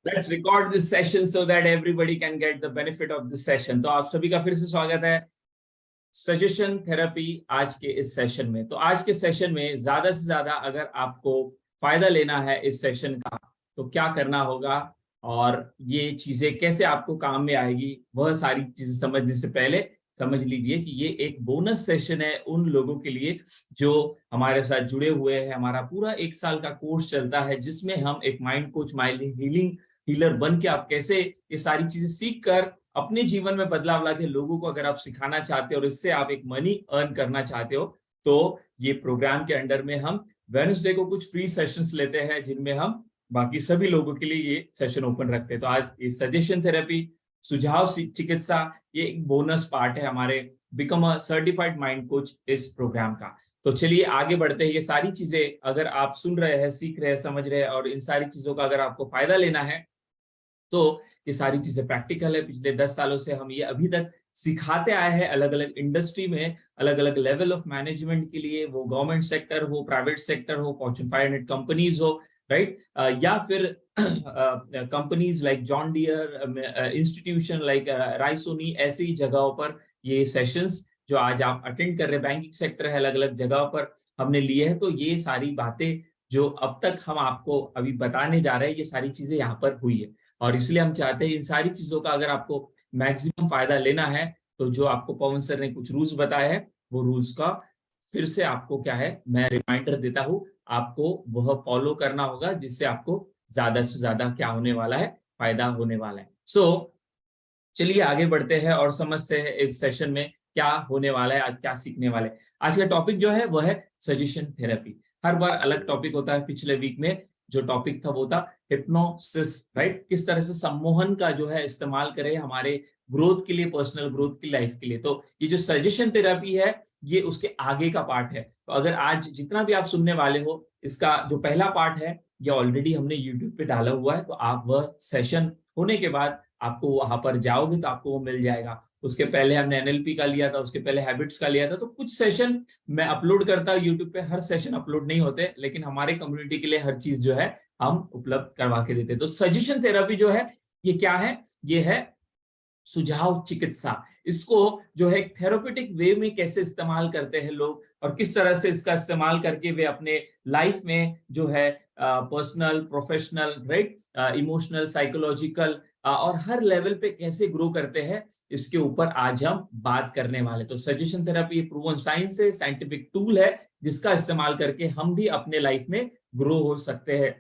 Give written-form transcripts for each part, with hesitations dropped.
Let's record this session so that everybody can get the benefit of this session. तो आप सभी का फिर से स्वागत है सजेशन थेरेपी आज के इस सेशन में। तो आज के सेशन में ज्यादा से ज्यादा अगर आपको फायदा लेना है इस सेशन का तो क्या करना होगा और ये चीजें कैसे आपको काम में आएगी, वह सारी चीजें समझने से पहले समझ लीजिए कि ये एक बोनस सेशन है उन लोगों के लिए जो हमारे साथ जुड़े हुए हैं। हमारा पूरा 1 साल का कोर्स चलता है जिसमें हम एक mind coach, mind healing healer बन के आप कैसे ये सारी चीजें सीख कर अपने जीवन में बदलाव लाके लोगों को अगर आप सिखाना चाहते हो और इससे आप एक मनी अर्न करना चाहते हो तो ये प्रोग्राम के अंडर में हम वेडनेसडे को कुछ फ्री सेशंस लेते हैं जिनमें हम बाकी सभी लोगों के लिए ये सेशन ओपन रखते हैं। तो आज ये सजेशन थेरेपी, सुझाव चिकित्सा, ये एक बोनस पार्ट है हमारे become a certified mind coach इस प्रोग्राम का। तो चलिए आगे बढ़ते हैं। ये सारी चीजें अगर आप सुन रहे हैं, सीख रहे हैं, समझ रहे हैं और इन सारी चीजों का अगर आपको फायदा लेना है तो ये सारी चीजें प्रैक्टिकल है। पिछले 10 सालों से हम ये अभी तक सिखाते आए हैं अलग अलग इंडस्ट्री में, अलग अलग लेवल ऑफ मैनेजमेंट के लिए, वो गवर्नमेंट सेक्टर हो, प्राइवेट सेक्टर हो, फॉर्च्यून 500 कंपनीज हो, राइट, या फिर companies like John Deere, institution like Raisoni, ऐसी जगहों पर ये सेशंस जो आज आप अटेंड कर रहे हैं, बैंकिंग सेक्टर है, अलग अलग जगहों पर हमने लिए हैं। तो ये सारी बातें जो अब तक हम आपको अभी बताने जा रहे हैं, ये सारी चीजें यहाँ पर हुई है और इसलिए हम चाहते हैं इन सारी चीजों का अगर आपको मैक्सिमम फायदा लेना है तो जो आपको पवन सर ने कुछ रूल्स बताए हैं वो रूल्स का फिर से आपको क्या है मैं रिमाइंडर देता हूं, आपको वह फॉलो करना होगा जिससे आपको ज्यादा से ज्यादा क्या होने वाला है, फायदा होने वाला है। चलिए आगे बढ़ते हैं और समझते हैं इस सेशन में क्या होने वाला है, आज क्या सीखने वाले। आज का टॉपिक जो है वह है सजेशन थेरेपी। हर बार अलग टॉपिक होता है। पिछले वीक में जो टॉपिक था वो था हिप्नोसिस, राइट, किस तरह से सम्मोहन का जो है इस्तेमाल करें हमारे ग्रोथ के लिए, पर्सनल ग्रोथ की लाइफ के लिए। तो ये जो सजेशन थेरेपी है ये उसके आगे का पार्ट है। तो अगर आज जितना भी आप सुनने वाले हो इसका जो पहला पार्ट है ये ऑलरेडी हमने यूट्यूब पे डाला हुआ है, तो आप वह सेशन होने के बाद आपको वहां पर जाओगे तो आपको वो मिल जाएगा। उसके पहले हमने एनएलपी का लिया था, उसके पहले हैबिट्स का लिया था। तो कुछ सेशन मैं अपलोड करता हूँ यूट्यूब पे, हर सेशन अपलोड नहीं होते, लेकिन हमारे कम्युनिटी के लिए हर चीज जो है हम उपलब्ध करवा के देते हैं। तो सजेशन थेरेपी जो है ये क्या है, ये है सुझाव चिकित्सा। इसको जो है थेरेपेटिक वे में कैसे इस्तेमाल करते हैं लोग और किस तरह से इसका इस्तेमाल करके वे अपने लाइफ में जो है personal, professional, right, emotional, psychological और हर लेवल पे कैसे ग्रो करते हैं, इसके ऊपर आज हम बात करने वाले। तो सजेशन थेरेपी प्रूवन साइंस है, साइंटिफिक टूल है जिसका इस्तेमाल करके हम भी अपने लाइफ में ग्रो हो सकते हैं।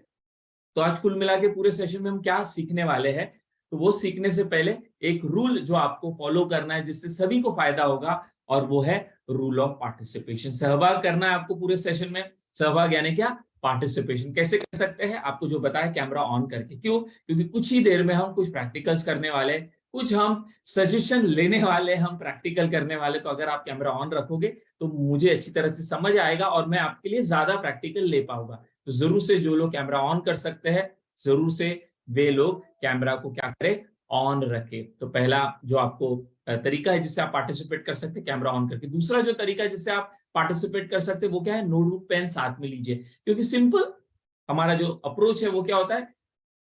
तो आज कुल मिला के पूरे सेशन में हम क्या सीखने वाले हैं, तो वो सीखने से पहले एक रूल जो आपको फॉलो करना है जिससे सभी को फायदा होगा और वो है रूल ऑफ पार्टिसिपेशन। सहभाग करना है आपको पूरे सेशन में। सहभाग यानी क्या, पार्टिसिपेशन। कैसे कर सकते हैं आपको जो बताया, कैमरा ऑन करके। क्यों? क्योंकि कुछ ही देर में हम कुछ प्रैक्टिकल्स करने वाले, कुछ हम सजेशन लेने वाले, हम प्रैक्टिकल करने वाले। तो अगर आप कैमरा ऑन रखोगे तो मुझे अच्छी तरह से समझ आएगा और मैं आपके लिए ज्यादा प्रैक्टिकल ले पाऊंगा। तो जरूर से जो लोग कैमरा ऑन कर सकते हैं जरूर से वे लोग कैमरा को क्या करें, ऑन रखे। तो पहला जो आपको तरीका है जिससे आप पार्टिसिपेट कर सकते हैं, कैमरा ऑन करके। दूसरा जो तरीका है जिससे आप पार्टिसिपेट कर सकते हैं वो क्या है, नोटबुक पेन साथ में लीजिए। क्योंकि सिंपल हमारा जो अप्रोच है वो क्या होता है,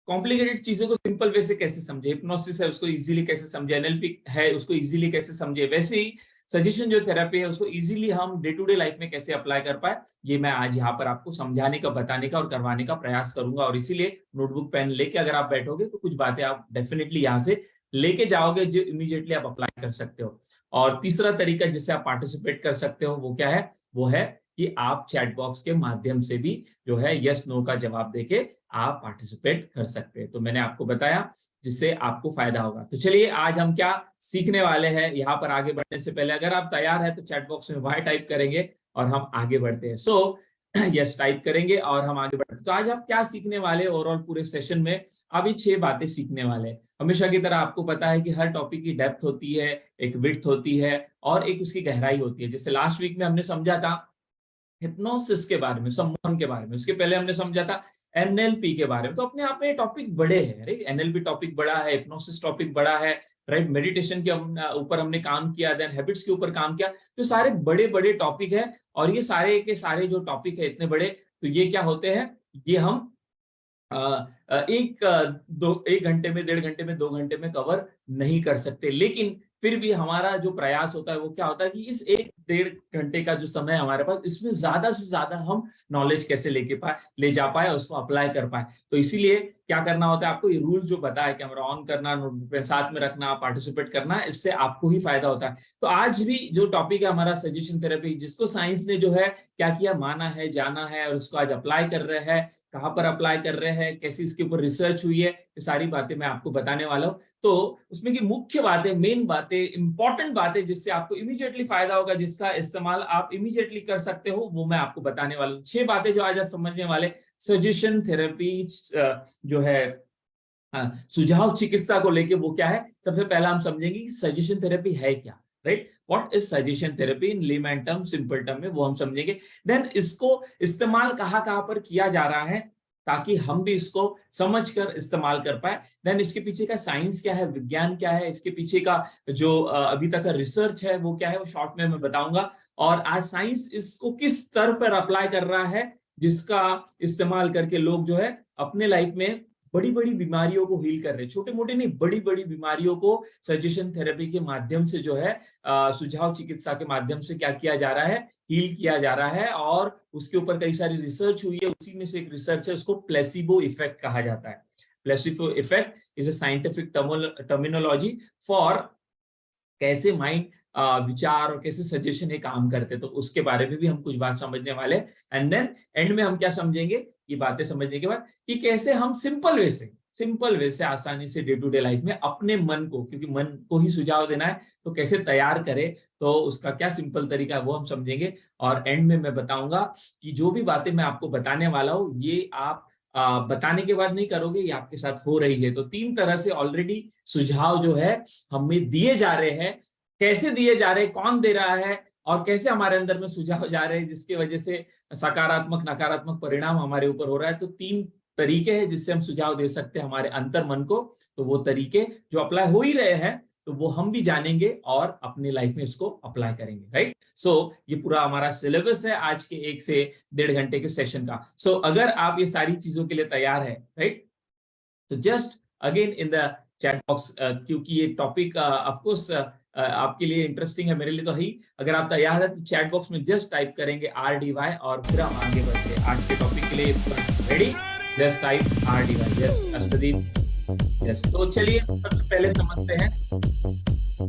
कॉम्प्लिकेटेड चीजों को सिंपल वे से कैसे समझे, हिप्नोसिस है उसको इजीली कैसे समझे, एनएलपी है उसको इजीली कैसे समझे, वैसे ही सजेशन जो थेरेपी है उसको इजीली हम डे टू डे लाइफ में कैसे अप्लाई कर पाए, ये मैं आज यहाँ पर आपको समझाने का, बताने का और करवाने का प्रयास करूंगा। और इसीलिए नोटबुक पेन लेके अगर आप बैठोगे तो कुछ बातें आप डेफिनेटली यहाँ से लेके जाओगे जो इमीडिएटली आप अप्लाई कर सकते हो। और तीसरा तरीका जिससे आप पार्टिसिपेट कर सकते हो वो क्या है, वो है कि आप चैट बॉक्स के माध्यम से भी जो है यस नो का जवाब देके आप पार्टिसिपेट कर सकते हैं। तो मैंने आपको बताया जिससे आपको फायदा होगा। तो चलिए आज हम क्या सीखने वाले हैं, यहाँ पर आगे बढ़ने से पहले अगर आप तैयार हैं तो चैट बॉक्स में वाई टाइप करेंगे और हम आगे बढ़ते हैं। यस टाइप करेंगे और हम आगे बढ़ते हैं। तो आज आप क्या सीखने वाले ओवरऑल पूरे सेशन में, आप ये 6 बातें सीखने वाले हैं। हमेशा की तरह आपको पता है कि हर टॉपिक की डेप्थ होती है, एक विड्थ होती है और एक उसकी गहराई होती है। जैसे लास्ट वीक में हमने समझा था हिप्नोसिस के बारे में, सम्मोहन के बारे में, उसके पहले हमने समझा था एनएलपी के बारे में। तो अपने आप में टॉपिक बड़े हैं, राइट, एनएलपी टॉपिक बड़ा है, हिप्नोसिस टॉपिक बड़ा है, राइट, मेडिटेशन के ऊपर हमने काम किया, देन हैबिट्स के ऊपर काम किया। तो सारे बड़े बड़े टॉपिक है और ये सारे के सारे जो टॉपिक है इतने बड़े, तो ये क्या होते हैं, ये हम एक घंटे में, 1.5 घंटे में, 2 घंटे में कवर नहीं कर सकते। लेकिन फिर भी हमारा जो प्रयास होता है वो क्या होता है कि इस 1-1.5 घंटे का जो समय हमारे पास, इसमें ज्यादा से ज्यादा हम नॉलेज कैसे ले जा पाए, उसको अप्लाई कर पाए। तो इसीलिए क्या करना होता है, आपको ये रूल जो बताया, कैमरा ऑन करना, नोट साथ में रखना, पार्टिसिपेट करना, इससे आपको ही फायदा होता है। तो आज भी जो टॉपिक है हमारा सजेशन थेरेपी, जिसको साइंस ने जो है क्या किया, माना है, जाना है, और उसको आज अप्लाई कर रहे हैं, कहां पर अप्लाई कर रहे हैं, कैसी इसके ऊपर रिसर्च हुई है, ये सारी बातें मैं आपको बताने वाला हूं। तो उसमें की मुख्य बातें, मेन बातें, इंपॉर्टेंट बातें, जिससे आपको इमीडिएटली फायदा होगा, जिसका इस्तेमाल आप इमीडिएटली कर सकते हो, वो मैं आपको बताने वाला हूं। 6 बातें जो आज आप समझने वाले। सजेशन थेरेपी जो है, सुझाव चिकित्सा को लेके, वो क्या है। सबसे पहला हम समझेंगे कि सजेशन थेरेपी है क्या, right. What is suggestion therapy in layman term, simple term में, वो हम समझेंगे। देन इसको इस्तेमाल कहां पर किया जा रहा है, ताकि हम भी इसको समझकर इस्तेमाल कर पाए। देन इसके पीछे का साइंस क्या है, विज्ञान क्या है, इसके पीछे का जो अभी तक का रिसर्च है वो क्या है, वो शॉर्ट में मैं बताऊंगा। और आज साइंस इसको किस स्तर पर अप्लाई कर रहा है, जिसका इस्तेमाल करके लोग जो है अपने लाइफ में बड़ी बड़ी बीमारियों को हील कर रहे हैं। छोटे मोटे नहीं, बड़ी बड़ी बीमारियों को सजेशन थेरेपी के माध्यम से जो है, सुझाव चिकित्सा के माध्यम से क्या किया जा रहा है, हील किया जा रहा है। और उसके ऊपर कई सारी रिसर्च हुई है। उसी में से एक रिसर्च है, उसको प्लेसिबो इफेक्ट कहा जाता है। Placebo effect is a scientific terminology for कैसे माइंड, विचार और कैसे सजेशन ये काम करते, तो उसके बारे में भी हम कुछ बात समझने वाले। एंड देन एंड में हम क्या समझेंगे, ये बातें समझने के बाद, कि कैसे हम सिंपल वे से आसानी से डे टू डे लाइफ में अपने मन को, क्योंकि मन को ही सुझाव देना है, तो कैसे तैयार करें, तो उसका क्या सिंपल तरीका है वो हम समझेंगे। और एंड में मैं बताऊंगा कि जो भी बातें मैं आपको बताने वाला हूँ, ये आप बताने के बाद नहीं करोगे, ये आपके साथ हो रही है। तो 3 तरह से ऑलरेडी सुझाव जो है हमें दिए जा रहे हैं। कैसे दिए जा रहे हैं, कौन दे रहा है, और कैसे हमारे अंदर में सुझाव जा रहे हैं, जिसकी वजह से सकारात्मक नकारात्मक परिणाम हमारे ऊपर हो रहा है। तो 3 तरीके हैं जिससे हम सुझाव दे सकते हैं हमारे अंतर मन को। तो वो तरीके जो अप्लाई हो ही रहे हैं, तो वो हम भी जानेंगे और अपनी लाइफ में इसको अप्लाई करेंगे, राइट। सो ये पूरा हमारा सिलेबस है आज के 1 से 1.5 घंटे के सेशन का। सो अगर आप ये सारी चीजों के लिए तैयार है, राइट, तो just again in the chat box, क्योंकि ये टॉपिक ऑफ कोर्स आपके लिए इंटरेस्टिंग है, मेरे लिए तो ही। अगर आप तैयार है तो चैट बॉक्स में जस्ट टाइप करेंगे RDY, और फिर हम आगे बढ़ते हैं आज के टॉपिक के लिए। Ready, just type RDY। Yes Ashtadeep, yes. तो चलिए सबसे पहले समझते हैं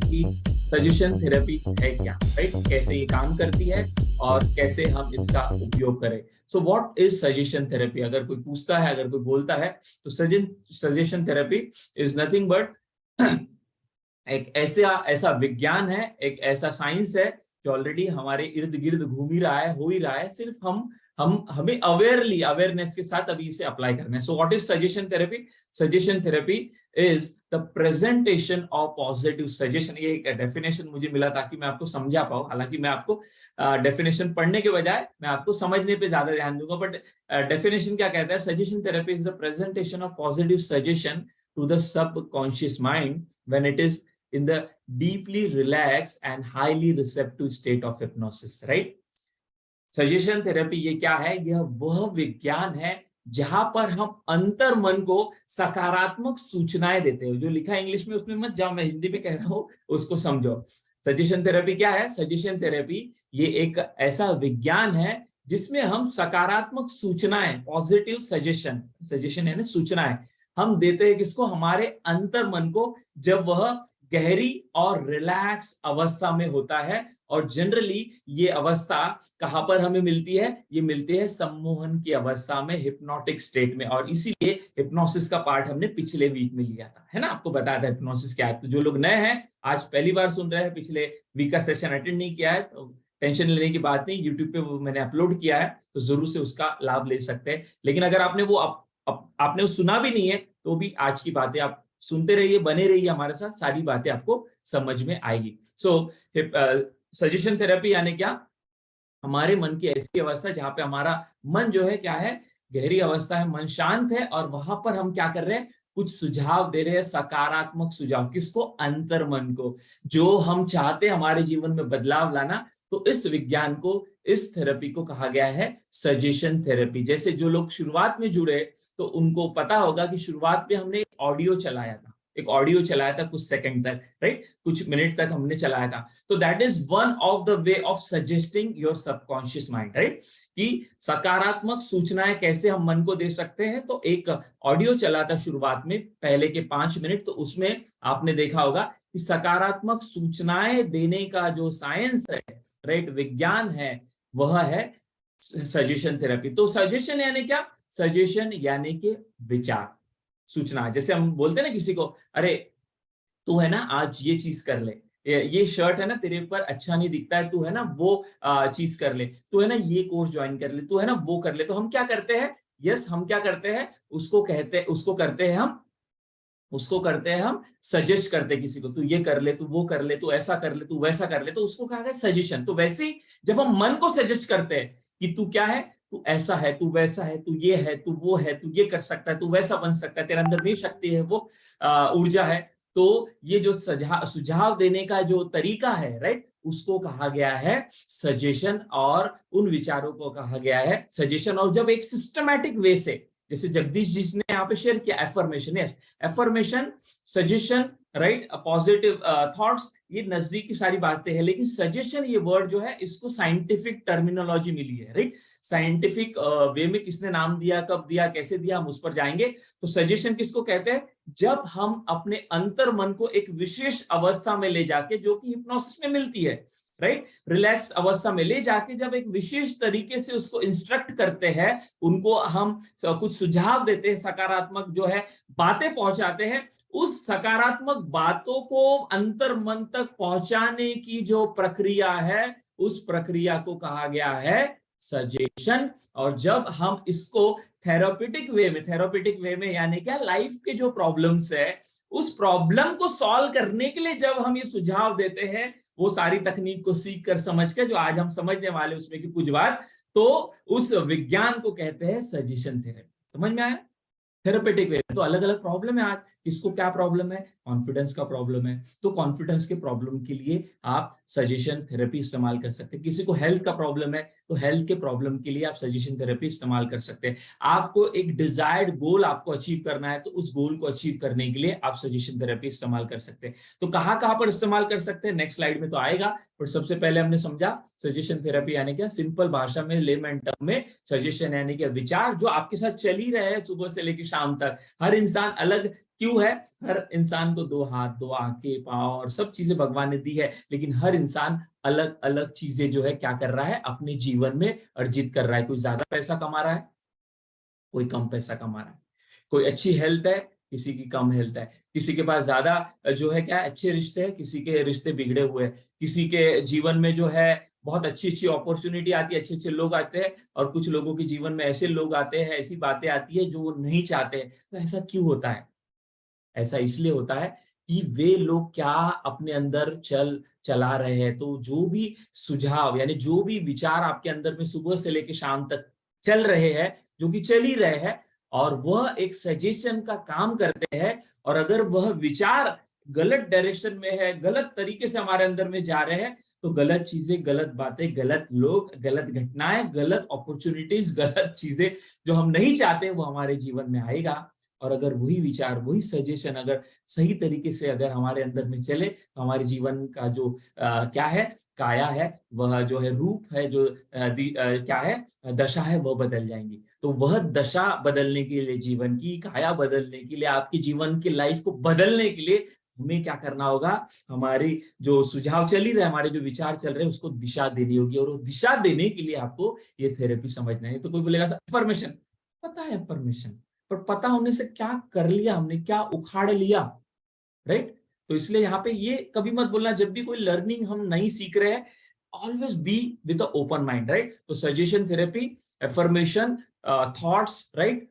कि सजेशन थेरेपी है क्या, राइट, कैसे ये काम करती है और कैसे हम इसका उपयोग करें। So what is suggestion therapy, अगर कोई पूछता है, अगर कोई बोलता है, तो suggestion therapy is nothing but एक ऐसा विज्ञान है, एक ऐसा साइंस है जो ऑलरेडी हमारे इर्द गिर्द घूम ही रहा है, हो ही रहा है। सिर्फ हमें अवेयरनेस के साथ अभी इसे अप्लाई करना है। So what is suggestion therapy? Suggestion therapy is the presentation of positive suggestion. ये एक डेफिनेशन मुझे मिला ताकि मैं आपको समझा पाऊं। हालांकि मैं आपको डेफिनेशन पढ़ने के बजाय मैं आपको समझने पे ज्यादा ध्यान दूंगा। बट डेफिनेशन क्या कहता है? Suggestion therapy is the presentation of positive suggestion to the subconscious mind when it is in the deeply relaxed and highly receptive state of hypnosis, right? Suggestion therapy ये क्या है? यह वह विज्ञान है जहां पर हम अंतर मन को सकारात्मक सूचनाएं देते हैं। जो लिखा है इंग्लिश में उसमें मत जाओ, मैं हिंदी में कह रहा हूं, उसको समझो। सजेशन थेरेपी क्या है? सजेशन थेरेपी ये एक ऐसा विज्ञान है जिसमें हम सकारात्मक सूचनाएं, पॉजिटिव सजेशन यानी सूचनाएं हम देते हैं किसको? हमारे अंतर मन को, जब वह गहरी और रिलैक्स अवस्था में होता है। और जनरली ये अवस्था कहां पर हमें मिलती है? ये मिलती है सम्मोहन की अवस्था में, हिप्नोटिक स्टेट में। और इसीलिए हिप्नोसिस का पार्ट हमने पिछले वीक में लिया था, है ना, आपको बताया था हिप्नोसिस क्या है। तो जो लोग नए हैं, आज पहली बार सुन रहे हैं, पिछले वीक का सेशन अटेंड नहीं किया है, तो टेंशन लेने की बात नहीं, यूट्यूब पे वो मैंने अपलोड किया है, तो जरूर से उसका लाभ ले सकते हैं। लेकिन अगर आपने वो सुना भी नहीं है, तो भी आज की बातें आप सुनते रहिए, बने रहिए हमारे साथ, सारी बातें आपको समझ में आएगी। सो सजेशन थेरेपी यानी क्या? हमारे मन की ऐसी अवस्था जहां पे हमारा मन जो है क्या है? गहरी अवस्था है, मन शांत है, और वहां पर हम क्या कर रहे हैं? कुछ सुझाव दे रहे हैं, सकारात्मक सुझाव। किसको? अंतर मन को। जो हम चाहते हैं हमारे जीवन में बदलाव लाना, तो इस विज्ञान को, इस थेरेपी को कहा गया है सजेशन थेरेपी। जैसे जो लोग शुरुआत में जुड़े तो उनको पता होगा कि शुरुआत में हमने ऑडियो चलाया था कुछ सेकंड तक, राइट, कुछ मिनट तक हमने चलाया था। तो that is one of the way of suggesting your subconscious mind, right, कि सकारात्मक सूचनाएं कैसे हम मन को दे सकते हैं। तो एक ऑडियो चला था शुरुआत में, पहले के 5 मिनट, तो उसमें आपने देखा होगा कि सकारात्मक सूचनाएं देने का जो साइंस है, राइट, विज्ञान है, वह है सजेशन थेरेपी। तो सजेशन यानी क्या? सजेशन यानी कि विचार, सूचना। जैसे हम बोलते हैं ना किसी को, अरे तू है ना आज ये चीज कर ले, ये शर्ट है ना तेरे ऊपर अच्छा नहीं दिखता है, तू है ना वो चीज कर ले, तू है ना ये कोर्स ज्वाइन कर ले, तू है ना वो कर ले। तो हम क्या करते हैं? यस, हम क्या करते हैं? उसको करते हैं हम सजेस्ट करते हैं किसी को, तू ये कर ले, तू वो कर ले, तू ऐसा कर ले, तू वैसा कर ले। तो उसको कहा गया सजेशन। तो वैसे ही जब हम मन को सजेस्ट करते हैं कि तू क्या है, तू ऐसा है, तू वैसा है, तू ये है, तू वो है, तू ये कर सकता है, तू वैसा बन सकता है, तेरे अंदर में शक्ति है, वो ऊर्जा है। तो ये जो सुझाव देने का जो तरीका है, राइट, उसको कहा गया है सजेशन, और उन विचारों को कहा गया है सजेशन। और जब एक सिस्टमैटिक वे से, जैसे जगदीश जी ने यहाँ पे शेयर किया, affirmation, yes, affirmation, suggestion, right, positive thoughts, ये नजदीक की सारी बातें हैं। लेकिन सजेशन ये वर्ड जो है, इसको साइंटिफिक टर्मिनोलॉजी मिली है, राइट, साइंटिफिक वे में किसने नाम दिया, कब दिया, कैसे दिया, हम उस पर जाएंगे। तो सजेशन किसको कहते हैं? जब हम अपने अंतर मन को एक विशेष अवस्था में ले जाके, जो कि हिप्नोसिस में मिलती है, राइट, रिलैक्स अवस्था में ले जाके जब एक विशेष तरीके से उसको इंस्ट्रक्ट करते हैं, उनको हम कुछ सुझाव देते हैं, सकारात्मक जो है बातें पहुंचाते हैं, उस सकारात्मक बातों को अंतर मन तक पहुंचाने की जो प्रक्रिया है, उस प्रक्रिया को कहा गया है सजेशन। और जब हम इसको थेरापेटिक वे में यानी क्या, लाइफ के जो प्रॉब्लम्स है, उस प्रॉब्लम को सॉल्व करने के लिए जब हम ये सुझाव देते हैं, वो सारी तकनीक को सीख कर समझ कर, जो आज हम समझने वाले उसमें की कुछ बात, तो उस विज्ञान को कहते हैं सजेशन थेरेपी। समझ में आया? थेरेपेटिक वे। तो अलग अलग प्रॉब्लम है आज, किसको क्या प्रॉब्लम है? कॉन्फिडेंस का प्रॉब्लम है, तो कॉन्फिडेंस के प्रॉब्लम के लिए आप सजेशन थेरेपी इस्तेमाल कर सकते हैं। किसी को हेल्थ का प्रॉब्लम है, तो हेल्थ के प्रॉब्लम के लिए आप सजेशन थेरेपी इस्तेमाल कर सकते हैं। आपको एक डिजायर्ड गोल आपको अचीव करना है, तो उस गोल को अचीव करने के लिए आप सजेशन थेरेपी इस्तेमाल कर सकते हैं। तो कहां कहां पर इस्तेमाल कर सकते हैं, नेक्स्ट स्लाइड में तो आएगा, पर सबसे पहले हमने समझा सजेशन थेरेपी यानी क्या, सिंपल भाषा में, लेमन टर्म में, सजेशन यानी क्या, विचार जो आपके साथ चल ही रहे हैं सुबह से लेकर शाम तक। हर इंसान अलग क्यों है? हर इंसान को 2 हाथ, 2 आंखें, पांव और सब चीजें भगवान ने दी है, लेकिन हर इंसान अलग अलग चीजें जो है क्या कर रहा है, अपने जीवन में अर्जित कर रहा है। कोई ज्यादा पैसा कमा रहा है, कोई कम पैसा कमा रहा है, कोई अच्छी हेल्थ है, किसी की कम हेल्थ है, किसी के पास ज्यादा जो है क्या, अच्छे रिश्ते हैं, किसी के रिश्ते बिगड़े हुए हैं, किसी के जीवन में जो है बहुत अच्छी अच्छी अपॉर्चुनिटी आती है, अच्छे अच्छे लोग आते हैं, और कुछ लोगों के जीवन में ऐसे लोग आते हैं, ऐसी बातें आती है जो वो नहीं चाहते। तो ऐसा क्यों होता है? ऐसा इसलिए होता है कि वे लोग क्या अपने अंदर चला रहे हैं। तो जो भी सुझाव यानी जो भी विचार आपके अंदर में सुबह से लेकर शाम तक चल रहे हैं, जो कि चल ही रहे हैं, और वह एक सजेशन का काम करते हैं, और अगर वह विचार गलत डायरेक्शन में है, गलत तरीके से हमारे अंदर में जा रहे हैं, तो गलत चीजें, गलत बातें, गलत लोग, गलत घटनाएं, गलत अपॉर्चुनिटीज, गलत चीजें जो हम नहीं चाहते वो हमारे जीवन में आएगा। और अगर वही विचार, वही सजेशन अगर सही तरीके से अगर हमारे अंदर में चले, तो हमारे जीवन का जो क्या है, काया है, वह जो है रूप है, जो क्या है, दशा है, वह बदल जाएंगी। तो वह दशा बदलने के लिए, जीवन की काया बदलने के लिए, आपके जीवन की लाइफ को बदलने के लिए हमें क्या करना होगा? हमारी जो सुझाव चल ही रहे, हमारे जो विचार चल रहे हैं, उसको दिशा देनी होगी, और वो दिशा देने के लिए आपको ये थेरेपी समझना है। तो कोई बोलेगा अफर्मेशन, पता है अफर्मेशन, पर पता होने से क्या कर लिया हमने, क्या उखाड़ लिया, राइट? तो इसलिए यहाँ पे ये कभी मत बोलना, जब भी कोई लर्निंग हम नहीं सीख रहे हैं, always be with open mind, right? तो suggestion therapy, affirmation, thoughts, right,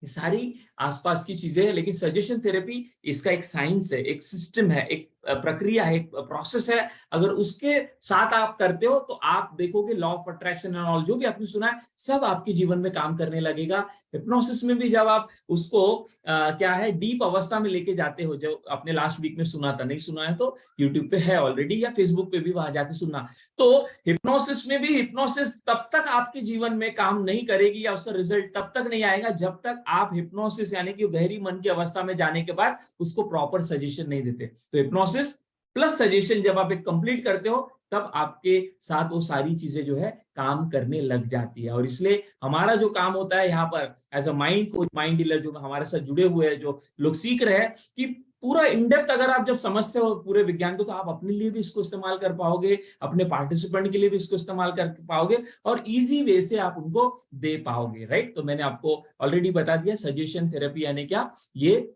ये सारी आसपास की चीजें हैं, लेकिन सजेशन थेरेपी इसका एक साइंस है, एक सिस्टम है, एक प्रक्रिया है, एक प्रोसेस है, अगर उसके साथ आप करते हो तो आप देखोगे law of attraction and all जो भी आपने सुना है सब आपके जीवन में काम करने लगेगा। हिप्नोसिस में भी जब आप उसको क्या है डीप अवस्था में लेके जाते हो, जो आपने लास्ट वीक में सुना था, नहीं सुना है तो यूट्यूब पे है ऑलरेडी या फेसबुक पे भी वहां जाके सुनना। तो हिप्नोसिस में भी हिप्नोसिस तब तक आपके जीवन में काम नहीं करेगी या उसका रिजल्ट तब तक नहीं आएगा जब तक आप हिप्नोसिस यानी कि गहरी मन की अवस्था में जाने के बाद उसको प्रॉपर सजेशन नहीं देते। तो हिप्नोसिस प्लस सजेशन जब आप एक कंप्लीट करते हो तब आपके साथ वो सारी चीजें जो है काम करने लग जाती है। और इसलिए हमारा जो काम होता है यहाँ पर as a mind coach, mind dealer जो हमारे साथ जुड़े हुए हैं, जो लोग सीख रहे हैं कि पूरा इनडेप्थ अगर आप जब समझते हो पूरे विज्ञान को तो आप अपने लिए भी इसको इस्तेमाल कर पाओगे, अपने पार्टिसिपेंट के लिए भी इसको इस्तेमाल कर पाओगे और इजी वे से आप उनको दे पाओगे, राइट। तो मैंने आपको ऑलरेडी बता दिया सजेशन थेरेपी यानी क्या, ये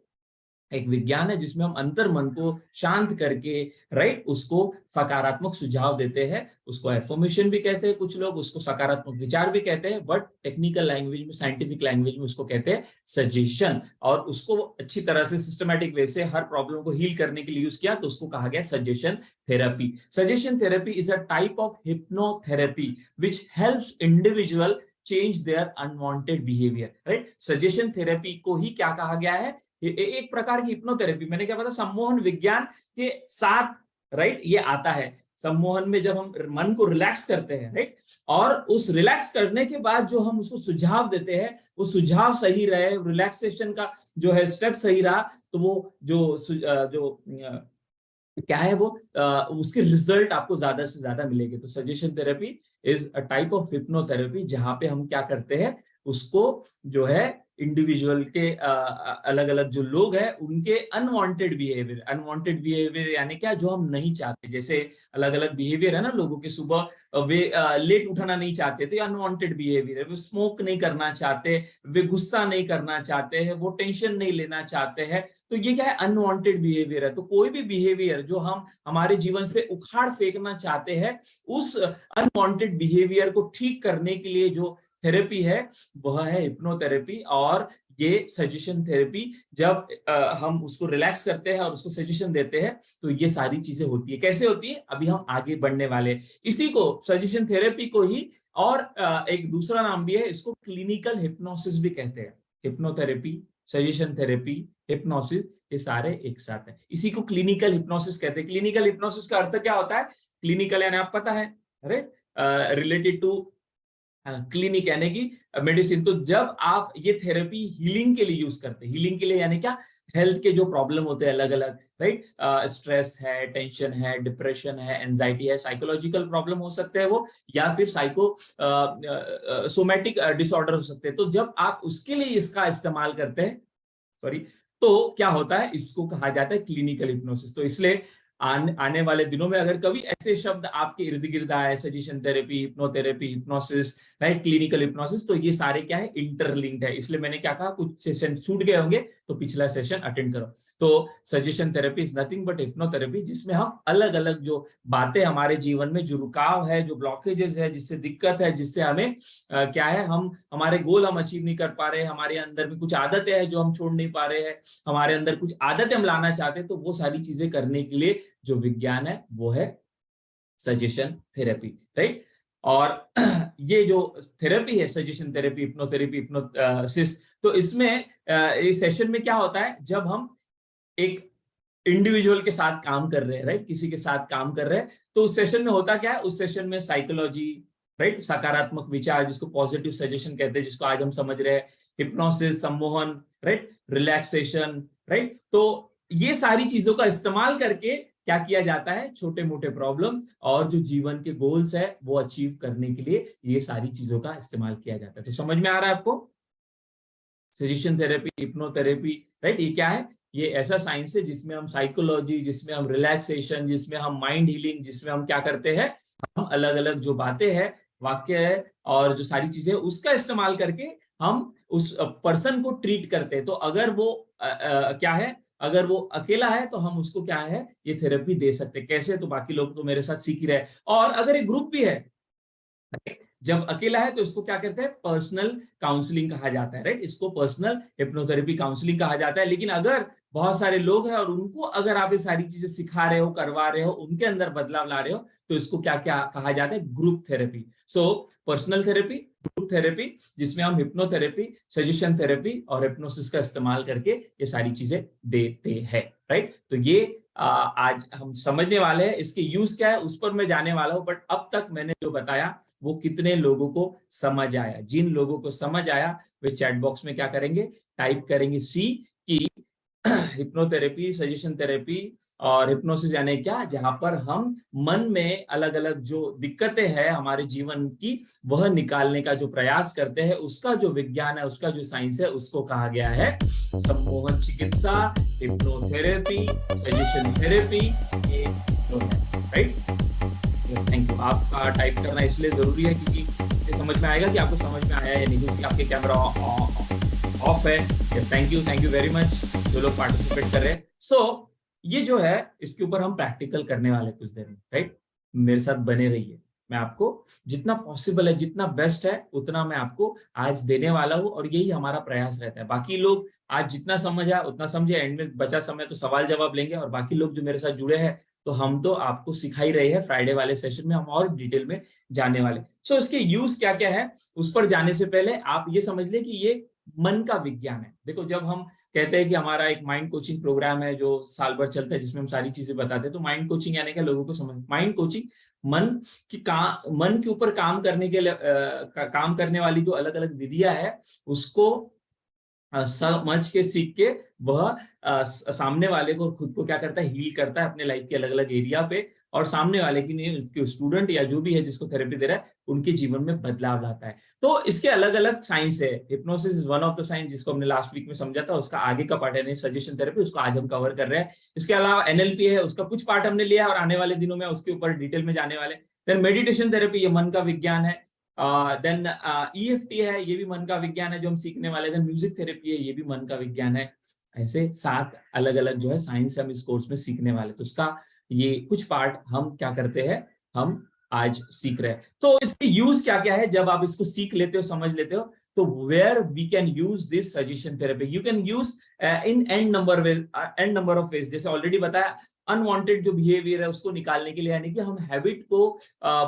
एक विज्ञान है जिसमें हम अंतर मन को शांत करके, राइट, उसको सकारात्मक सुझाव देते हैं। उसको एफर्मेशन भी कहते हैं कुछ लोग, उसको सकारात्मक विचार भी कहते हैं, बट टेक्निकल लैंग्वेज में, साइंटिफिक लैंग्वेज में उसको कहते हैं सजेशन। और उसको अच्छी तरह से सिस्टमैटिक वे से हर प्रॉब्लम को हील करने के लिए यूज किया तो उसको कहा गया suggestion therapy. Suggestion therapy is a type of hypnotherapy which helps individual change their unwanted behaviour, right. Suggestion therapy को ही क्या कहा गया है, एक प्रकार की हिप्नोथेरेपी। मैंने क्या बताया, सम्मोहन विज्ञान के साथ, राइट, ये आता है। सम्मोहन में जब हम मन को रिलैक्स करते हैं, राइट, और उस रिलैक्स करने के बाद जो हम उसको सुझाव देते हैं वो सुझाव सही रहे, रिलैक्सेशन का जो है स्टेप सही रहा तो वो जो क्या है वो उसके रिजल्ट आपको ज्यादा से ज्यादा मिलेंगे। तो suggestion therapy is a type of hypnotherapy जहां पे हम क्या करते हैं, उसको जो है इंडिविजुअल के अलग अलग जो लोग हैं उनके अनवांटेड बिहेवियर यानी क्या, जो हम नहीं चाहते, जैसे अलग अलग बिहेवियर है ना लोगों के, सुबह वे लेट उठना नहीं चाहते थे, अनवांटेड बिहेवियर है। वो स्मोक नहीं करना चाहते, वे गुस्सा नहीं करना चाहते हैं, वो टेंशन नहीं लेना चाहते हैं, तो ये क्या है, अनवांटेड बिहेवियर है। तो कोई भी बिहेवियर जो हम हमारे जीवन से उखाड़ फेंकना चाहते हैं, उस अनवांटेड बिहेवियर को ठीक करने के लिए जो थेरेपी है वह है हिप्नोथेरेपी। और ये सजेशन थेरेपी जब हम उसको रिलैक्स करते हैं और उसको सजेशन देते हैं तो ये सारी चीजें होती है। कैसे होती है अभी हम आगे बढ़ने वाले। इसी को सजेशन थेरेपी को ही और एक दूसरा नाम भी है, इसको क्लिनिकल हिप्नोसिस भी कहते हैं। हिप्नोथेरेपी, सजेशन थेरेपी, हिप्नोसिस, ये सारे एक साथ है, इसी को क्लिनिकल हिप्नोसिस कहते हैं। क्लिनिकल हिप्नोसिस का अर्थ क्या होता है, क्लिनिकल यानी आप पता है, अरे रिलेटेड टू क्लिनिक यानी कि मेडिसिन। तो जब आप ये थेरेपी हीलिंग के लिए यूज करते हैं, हीलिंग के लिए यानी क्या, हेल्थ के जो प्रॉब्लम होते हैं अलग अलग, राइट, स्ट्रेस है, टेंशन है, डिप्रेशन है, एंजाइटी है, साइकोलॉजिकल प्रॉब्लम हो सकते हैं वो, या फिर सोमैटिक डिसऑर्डर हो सकते हैं। तो जब आप उसके लिए इसका इस्तेमाल करते हैं, सॉरी, तो क्या होता है, इसको कहा जाता है क्लिनिकल हिप्नोसिस। तो इसलिए आने वाले दिनों में अगर कभी ऐसे शब्द आपके इर्द गिर्द आए, suggestion therapy, hypnotherapy, hypnosis, right, clinical hypnosis, तो ये सारे क्या है, इंटरलिंक्ड है। इसलिए मैंने क्या कहा, कुछ सेशन छूट गए होंगे तो पिछला सेशन अटेंड करो। तो suggestion therapy is nothing but hypnotherapy, जिसमें हम अलग अलग जो बातें हमारे जीवन में, जो रुकाव है, जो ब्लॉकेजेस है, जिससे दिक्कत है, जिससे हमें क्या है, हम हमारे गोल हम अचीव नहीं कर पा रहे, हमारे अंदर में कुछ आदतें हैं जो हम छोड़ नहीं पा रहे हैं, हमारे अंदर कुछ आदतें हम लाना चाहते हैं, तो वो सारी चीजें करने के लिए जो विज्ञान है वो है सजेशन थेरेपी, राइट। और ये जो थेरेपी है, सजेशन थेरेपी, हिप्नोथेरेपी, हिप्नोसिस, तो इसमें इस सेशन में क्या होता है, जब हम एक इंडिविजुअल के साथ काम कर रहे हैं, राइट, किसी के साथ काम कर रहे हैं, तो उस सेशन में होता क्या है, उस सेशन में साइकोलॉजी, राइट, सकारात्मक विचार जिसको पॉजिटिव सजेशन कहते हैं, जिसको आज हम समझ रहे हैं, हिप्नोसिस, सम्मोहन, राइट, रिलैक्सेशन, राइट। तो ये सारी चीजों का इस्तेमाल करके क्या किया जाता है, छोटे मोटे प्रॉब्लम और जो जीवन के गोल्स है वो अचीव करने के लिए ये सारी चीजों का इस्तेमाल किया जाता है। तो समझ में आ रहा है आपको, सजेशन थेरेपी, हिप्नोथेरेपी, राइट, ये क्या है, ये ऐसा साइंस है जिसमें हम साइकोलॉजी, जिसमें हम रिलैक्सेशन, जिसमें हम माइंड हीलिंग, जिसमें हम क्या करते हैं, हम अलग अलग जो बातें हैं, वाक्य है और जो सारी चीजें उसका इस्तेमाल करके हम उस पर्सन को ट्रीट करते हैं। तो अगर वो क्या है, अगर वो अकेला है तो हम उसको क्या है, ये थेरेपी दे सकते हैं। कैसे, तो बाकी लोग तो मेरे साथ सीख ही रहे हैं। और अगर एक ग्रुप भी है जब अकेला है तो इसको क्या कहते हैं, पर्सनल काउंसलिंग कहा जाता है, राइट। इसको पर्सनल हिप्नोथेरेपी काउंसलिंग कहा जाता है। लेकिन अगर बहुत सारे लोग हैं और उनको अगर आप ये सारी चीजें सिखा रहे हो, करवा रहे हो, उनके अंदर बदलाव ला रहे हो, तो इसको क्या क्या कहा जाता है, group therapy. So personal therapy, group therapy, जिसमें हम हिप्नोथेरेपी, सजेशन थेरेपी और हिप्नोसिस का इस्तेमाल करके ये सारी चीजें देते हैं, राइट। तो ये आज हम समझने वाले हैं। इसके यूज क्या है उस पर मैं जाने वाला हूं, बट अब तक मैंने जो बताया वो कितने लोगों को समझ आया। जिन लोगों को समझ आया वे चैट बॉक्स में क्या करेंगे, टाइप करेंगे सी कि हिप्नोथेरेपी, सजेशन थेरेपी और हिप्नोसिस यानी क्या, जहां पर हम मन में अलग अलग जो दिक्कतें हैं हमारे जीवन की, वह निकालने का जो प्रयास करते हैं, उसका जो विज्ञान है, उसका जो साइंस है, उसको कहा गया है सम्मोहन चिकित्सा, हिप्नोथेरेपी, सजेशन थेरेपी, ये राइट। Thank you. आपका टाइप करना इसलिए जरूरी है क्योंकि ये समझ में आएगा कि आपको समझ में आया या नहीं, क्योंकि आपके कैमरा ऑफ है। थैंक यू वेरी मच जो लोग पार्टिसिपेट कर रहे हैं। सो ये जो है इसके ऊपर हम प्रैक्टिकल करने वाले कुछ देर में, राइट। मेरे साथ बने रहिए। मैं आपको जितना पॉसिबल है, जितना बेस्ट है, उतना मैं आपको आज देने वाला हूँ और यही हमारा प्रयास रहता है। बाकी लोग आज जितना समझा उतना समझे, एंड में बचा समय तो सवाल जवाब लेंगे। और बाकी लोग जो मेरे साथ जुड़े हैं, तो हम तो आपको सिखा ही रहे हैं। फ्राइडे वाले सेशन में हम और डिटेल में जाने वाले। सो इसके यूज क्या क्या है उस पर जाने से पहले आप ये समझ ले कि ये मन का विज्ञान है। देखो, जब हम कहते हैं कि हमारा एक माइंड कोचिंग प्रोग्राम है जो साल भर चलता है, जिसमें हम सारी चीजें बताते हैं, तो माइंड कोचिंग यानी क्या, लोगों को समझ, माइंड कोचिंग मन मन के ऊपर काम करने के लिए काम करने वाली जो अलग अलग विधियां है, उसको समझ के, सीख के, वह सामने वाले को, खुद को क्या करता है, हील करता है अपने लाइफ के अलग अलग एरिया पे, और सामने वाले की नहीं, उसके स्टूडेंट या जो भी है जिसको थेरेपी दे रहा है, उनके जीवन में बदलाव लाता है। तो इसके अलग अलग साइंस है। Hypnosis is one of the science, जिसको हमने लास्ट वीक में समझा था। उसका आगे का पार्ट है सजेशन थेरेपी, उसको आज हम कवर कर रहे हैं। इसके अलावा एनएलपी है, उसका कुछ पार्ट हमने लिया और आने वाले दिनों में उसके ऊपर डिटेल में जाने वाले। देन मेडिटेशन थेरेपी, ये मन का विज्ञान है। देन EFT है, ये भी मन का विज्ञान है जो हम सीखने वाले। देन म्यूजिक थेरेपी है, ये भी मन का विज्ञान है। ऐसे 7 अलग अलग जो है साइंस हम इस कोर्स में सीखने वाले। तो उसका ये कुछ पार्ट हम क्या करते हैं, हम आज सीख रहे हैं। तो इसके यूज क्या क्या है जब आप इसको सीख लेते हो, समझ लेते हो, तो where we can use this suggestion therapy, you can use in and number of ways. जैसे ऑलरेडी बताया, अनवांटेड जो बिहेवियर है उसको निकालने के लिए, यानी कि हम हैबिट को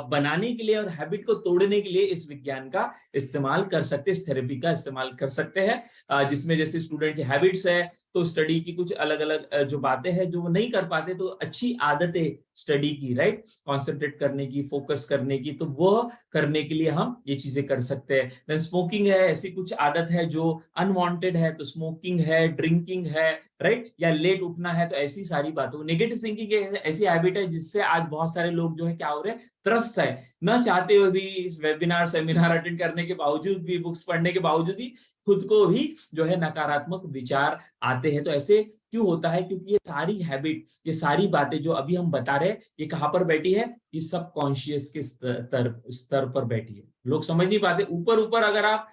बनाने के लिए और हैबिट को तोड़ने के लिए इस विज्ञान का इस्तेमाल कर सकते हैं, इस थेरेपी का इस्तेमाल कर सकते हैं। जिसमें जैसे स्टूडेंट की हैबिट्स है, तो स्टडी की कुछ अलग अलग जो बातें हैं जो वो नहीं कर पाते, तो अच्छी आदतें स्टडी की, राइट, कंसंट्रेट करने की, फोकस करने की, तो वो करने के लिए हम ये चीजें कर सकते हैं। देन स्मोकिंग है, ऐसी कुछ आदत है जो अनवांटेड है, तो स्मोकिंग है, ड्रिंकिंग है, राइट, या लेट उठना है, तो ऐसी सारी बातों। नेगेटिव थिंकिंग ऐसी हैबिट है जिससे आज बहुत सारे लोग जो है क्या हो रहे हैं, त्रस्त है, न चाहते हुए भी, वेबिनार सेमिनार अटेंड करने के बावजूद भी, बुक्स पढ़ने के बावजूद भी, खुद को भी जो है नकारात्मक विचार आते हैं। तो ऐसे क्यों होता है? क्योंकि ये सारी हैबिट, ये सारी बातें जो अभी हम बता रहे हैं, ये कहां पर बैठी है, ये सबकॉन्शियस के स्तर पर बैठी है। लोग समझ नहीं पाते। ऊपर ऊपर अगर आप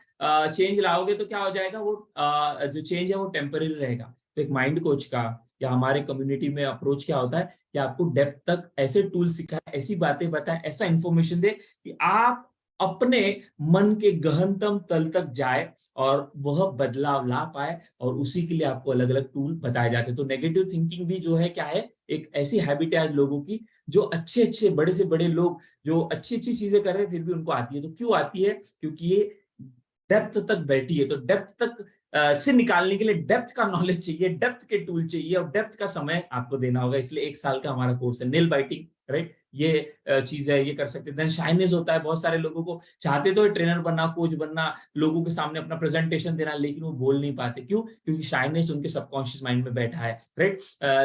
चेंज लाओगे तो क्या हो जाएगा, वो जो चेंज है वो टेम्पररी रहेगा। तो एक माइंड कोच का या हमारे कम्युनिटी में अप्रोच क्या होता है कि आपको डेप्थ तक ऐसे टूल सिखाए, ऐसी बातें बताए, ऐसा इंफॉर्मेशन दे कि आप अपने मन के गहनतम तल तक जाए और वह बदलाव ला पाए, और उसी के लिए आपको अलग अलग टूल बताए जाते हैं। तो नेगेटिव थिंकिंग भी जो है क्या है, एक ऐसी हैबिट है आज लोगों की, जो अच्छे अच्छे बड़े से बड़े लोग जो अच्छी अच्छी चीजें कर रहे हैं फिर भी उनको आती है। तो क्यों आती है? क्योंकि ये डेप्थ तक बैठी है। तो डेप्थ तक से निकालने के लिए डेप्थ का नॉलेज चाहिए, डेप्थ के टूल चाहिए, और डेप्थ का समय आपको देना होगा। इसलिए 1 साल का हमारा कोर्स है। नेल बाइटिंग, राइट, ये चीज है, ये कर सकते हैं। देन शाइनेस होता है, बहुत सारे लोगों को, चाहते तो ट्रेनर बनना, कोच बनना, लोगों के सामने अपना प्रेजेंटेशन देना, लेकिन वो बोल नहीं पाते। क्यों? क्योंकि शाइनेस उनके सबकॉन्शियस माइंड में बैठा है, राइट।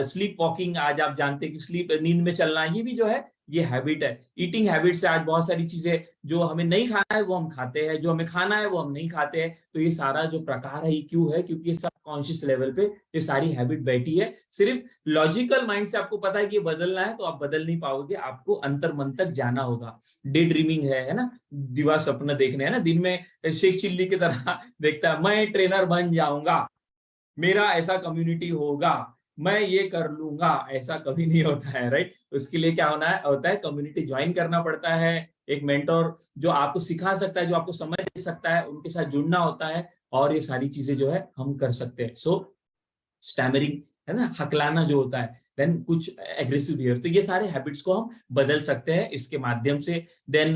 स्लीप वॉकिंग, आज आप जानते हैं कि स्लीप, नींद में चलना, ये भी जो है ये हैबिट है। ईटिंग हैबिट से आज बहुत सारी चीजें, जो हमें नहीं खाना है वो हम खाते हैं, जो हमें खाना है वो हम नहीं खाते हैं। तो ये सारा जो प्रकार है, ये क्यों है? क्योंकि ये सब कॉन्शियस लेवल पे ये सारी हैबिट बैठी है। सिर्फ लॉजिकल माइंड से आपको पता है कि ये बदलना है, तो आप बदल नहीं पाओगे, आपको अंतर मन तक जाना होगा। डे ड्रीमिंग है ना, दिवा सपना देखने, है ना, दिन में शेख चिल्ली की तरह देखता है, मैं ट्रेनर बन जाऊंगा, मेरा ऐसा कम्युनिटी होगा, मैं ये कर लूंगा, ऐसा कभी नहीं होता है, राइट। उसके लिए क्या होता है कम्युनिटी ज्वाइन करना पड़ता है, एक मेंटोर जो आपको सिखा सकता है, जो आपको समझ दे सकता है, उनके साथ जुड़ना होता है, और ये सारी चीजें जो है हम कर सकते हैं। सो स्टैमरिंग है ना, हकलाना जो होता है, देन कुछ एग्रेसिव बिहेवियर, तो ये सारे हैबिट्स को हम बदल सकते हैं इसके माध्यम से। देन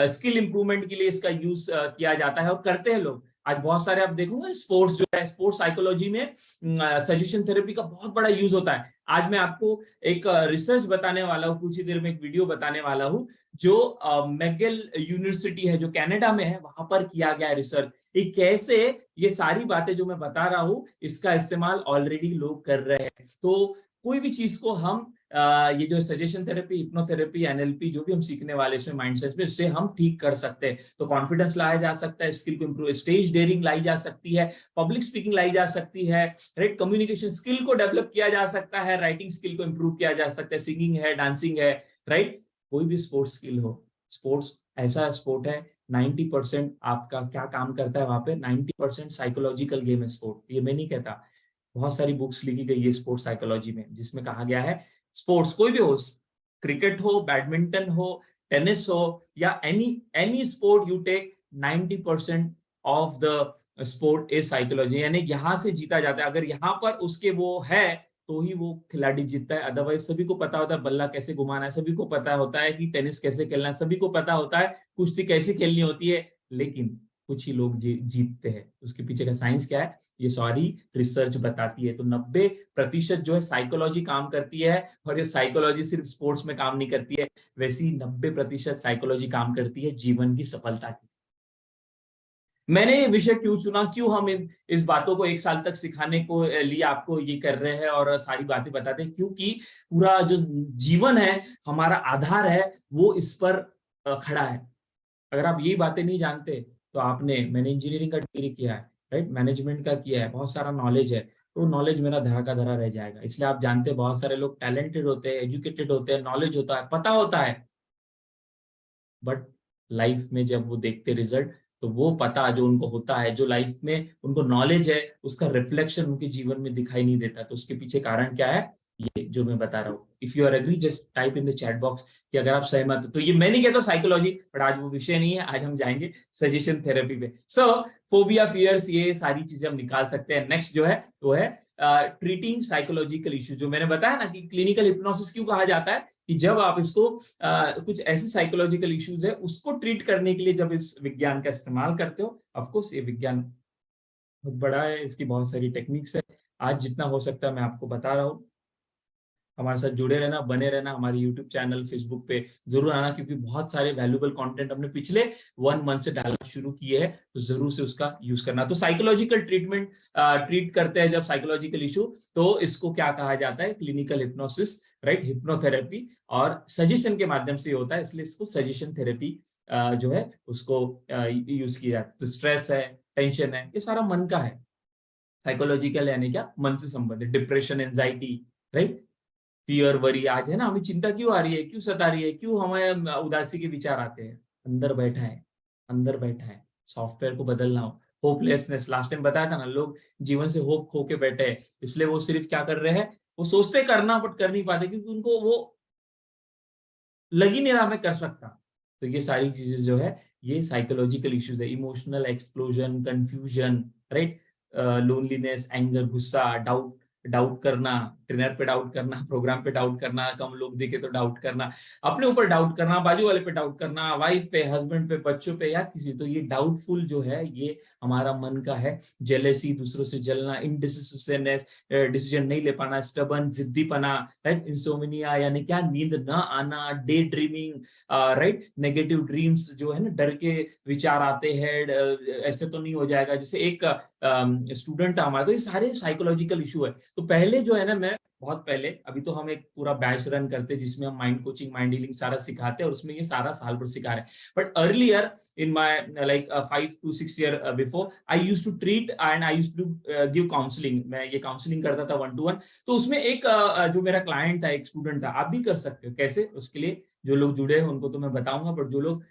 स्किल इंप्रूवमेंट के लिए इसका यूज किया जाता है और करते हैं लोग। आज बहुत सारे आप देखोगे स्पोर्ट्स जो है, स्पोर्ट्स साइकोलॉजी में सजेशन थेरेपी का बहुत बड़ा यूज होता है। आज मैं आपको एक रिसर्च बताने वाला हूँ, कुछ ही देर में एक वीडियो बताने वाला हूँ, जो मैगिल यूनिवर्सिटी है जो कनाडा में है, वहां पर किया गया रिसर्च। ये कैसे ये सारी बातें जो मैं बता रहा हूं इसका इस्तेमाल ऑलरेडी लोग कर रहे हैं। तो कोई भी चीज को हम ये जो सजेशन थेरेपी, हिप्नोथेरेपी, एनएलपी जो भी हम सीखने वाले इसमें माइंडसेट में, उससे हम ठीक कर सकते हैं। तो कॉन्फिडेंस लाया जा सकता है, स्किल को इंप्रूव, स्टेज डेयरिंग लाई जा सकती है, पब्लिक स्पीकिंग लाई जा सकती है, राइट, कम्युनिकेशन स्किल को डेवलप किया जा सकता है, राइटिंग स्किल को इंप्रूव किया जा सकता है, सिंगिंग है, डांसिंग है, राइट। कोई भी स्पोर्ट्स स्किल हो, स्पोर्ट्स ऐसा स्पोर्ट है 90% आपका क्या काम करता है वहां पे, 90% साइकोलॉजिकल गेम है स्पोर्ट। ये मैं नहीं कहता, बहुत सारी बुक्स लिखी गई है स्पोर्ट्स साइकोलॉजी में, जिसमें कहा गया है स्पोर्ट्स कोई भी हो, क्रिकेट हो, बैडमिंटन हो, टेनिस हो, या any any sport you take, 90% of the sport is psychology. यानी यहाँ से जीता जाता है, अगर यहाँ पर उसके वो है तो ही वो खिलाड़ी जीतता है। अदरवाइज सभी को पता होता है बल्ला कैसे घुमाना है, सभी को पता होता है कि टेनिस कैसे खेलना है, सभी को पता होता है कुश्ती कैसे खेलनी होती है, लेकिन कुछ ही लोग जीतते हैं। उसके पीछे का साइंस क्या है, ये सारी रिसर्च बताती है। तो 90% जो है साइकोलॉजी काम करती है, और ये साइकोलॉजी सिर्फ स्पोर्ट्स में काम नहीं करती है, वैसी 90% साइकोलॉजी काम करती है जीवन की सफलता की। मैंने ये विषय क्यों चुना, क्यों हम इस बातों को एक साल तक सिखाने को लिए आपको ये कर रहे हैं और सारी बातें बताते हैं, क्योंकि पूरा जो जीवन है, हमारा आधार है, वो इस पर खड़ा है। अगर आप ये बातें नहीं जानते तो मैंने इंजीनियरिंग का डिग्री किया है, राइट, मैनेजमेंट का किया है, बहुत सारा नॉलेज है, तो नॉलेज मेरा धरा का धरा रह जाएगा। इसलिए आप जानते हैं बहुत सारे लोग टैलेंटेड होते हैं, एजुकेटेड होते हैं, नॉलेज होता है, पता होता है, बट लाइफ में जब वो देखते रिजल्ट, तो वो पता जो उनको होता है, जो लाइफ में उनको नॉलेज है, उसका रिफ्लेक्शन उनके जीवन में दिखाई नहीं देता। तो उसके पीछे कारण क्या है, ये जो मैं बता रहा हूँ। If you are agree just type in the chat box कि अगर आप सहमत हो। तो ये मैं नहीं कहता साइकोलॉजी, बट आज वो विषय नहीं है, आज हम जाएंगे सजेशन थेरेपी पे। सो फोबिया, फियर्स, ये सारी चीजें हम निकाल सकते हैं। नेक्स्ट जो है वो है ट्रीटिंग साइकोलॉजिकल इश्यूज। जो मैंने बताया ना कि क्लिनिकल हिप्नोसिस क्यों कहा जाता है, कि जब आप इसको कुछ ऐसे साइकोलॉजिकल इश्यूज है उसको ट्रीट करने के लिए जब इस विज्ञान का इस्तेमाल करते हो। ऑफ कोर्स ये विज्ञान बहुत बड़ा है, इसकी बहुत सारी टेक्निक्स है, आज जितना हो सकता है मैं आपको बता रहा हूँ। हमारे साथ जुड़े रहना, बने रहना, हमारे यूट्यूब चैनल, फेसबुक पे जरूर आना, क्योंकि बहुत सारे वैल्यूएबल कंटेंट हमने पिछले 1 मंथ से डालना शुरू किए हैं, तो जरूर से उसका यूज करना। तो साइकोलॉजिकल ट्रीटमेंट ट्रीट करते हैं जब साइकोलॉजिकल इशू, तो इसको क्या कहा जाता है, क्लिनिकल हिप्नोसिस, राइट, हिप्नोथेरेपी, और सजेशन के माध्यम से होता है, इसलिए इसको सजेशन थेरेपी जो है उसको यूज किया जाता है। तो स्ट्रेस है, टेंशन है, ये सारा मन का है। साइकोलॉजिकल यानी क्या, मन से संबंधित, depression, anxiety, right, fear, worry. आज है ना, हमें चिंता क्यों आ रही है, क्यों सता रही है, क्यों हमें उदासी के विचार आते हैं, अंदर बैठा है, अंदर बैठा है, सॉफ्टवेयर को बदलना हो। होपलेसनेस, लास्ट टाइम बताया था ना, लोग जीवन से होप खो के बैठे हैं, इसलिए वो सिर्फ क्या कर रहे हैं, वो सोचते करना बट कर नहीं पाते, क्योंकि उनको वो लग ही नहीं रहा मैं कर सकता। तो ये सारी चीजें जो है, ये साइकोलॉजिकल इश्यूज है। Emotional explosion, confusion, right, loneliness, anger, गुस्सा, डाउट, डाउट करना, ट्रेनर पे डाउट करना, प्रोग्राम पे डाउट करना, कम लोग दिखे तो डाउट करना, अपने ऊपर डाउट करना, बाजू वाले पे डाउट करना, वाइफ पे, हस्बैंड पे, बच्चों पे, या किसी। तो ये डाउटफुल जो है, ये हमारा मन का है। जेलेसी, दूसरों से जलना, इनडिसिसिवनेस, डिसीजन नहीं ले पाना, स्टबन, जिद्दीपना, राइट, इंसोमिनिया यानी क्या, नींद ना आना, day dreaming, right, negative dreams जो है ना, डर के विचार आते हैं, ऐसे तो नहीं हो जाएगा, जैसे एक स्टूडेंट था हमारा। तो ये सारे साइकोलॉजिकल इशू है। तो पहले जो है ना, मैं बहुत पहले, अभी तो हम एक पूरा बैच रन करते हैं जिसमें हम माइंड कोचिंग, माइंड हीलिंग सारा सिखाते हैं, और उसमें ये सारा साल भर सिखा रहे हैं। But earlier in my like 5 to 6 year before, I used to treat and I used to give counselling. मैं ये काउंसलिंग करता था 1 to 1। तो उसमें एक जो मेरा क्लाइंट था, एक स्टूडेंट था, आप भी कर सकते हो। कैसे, उसके लिए जो लोग जुड़े हैं उनको तो मैं बताऊंगा, बट जो लोग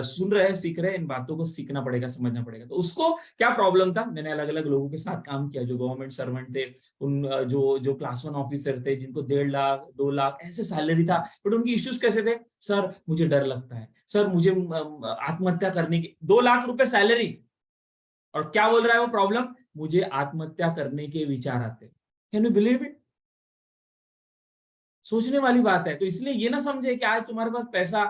सुन रहे हैं, सीख रहे हैं, इन बातों को सीखना पड़ेगा, समझना पड़ेगा। तो उसको क्या प्रॉब्लम था, मैंने अलग अलग लोगों के साथ काम किया जो गवर्नमेंट सर्वेंट थे, उन जो जो क्लास 1 ऑफिसर थे जिनको 1.5 लाख 2 लाख ऐसे सैलरी था, बट उनकी इश्यूज कैसे थे, सर मुझे डर लगता है, सर मुझे आत्महत्या करने की, 2 लाख रुपए सैलरी, और क्या बोल रहा है वो प्रॉब्लम, मुझे आत्महत्या करने के विचार आते। Can you believe it? सोचने वाली बात है। तो इसलिए ये ना समझे कि आज तुम्हारे पास पैसा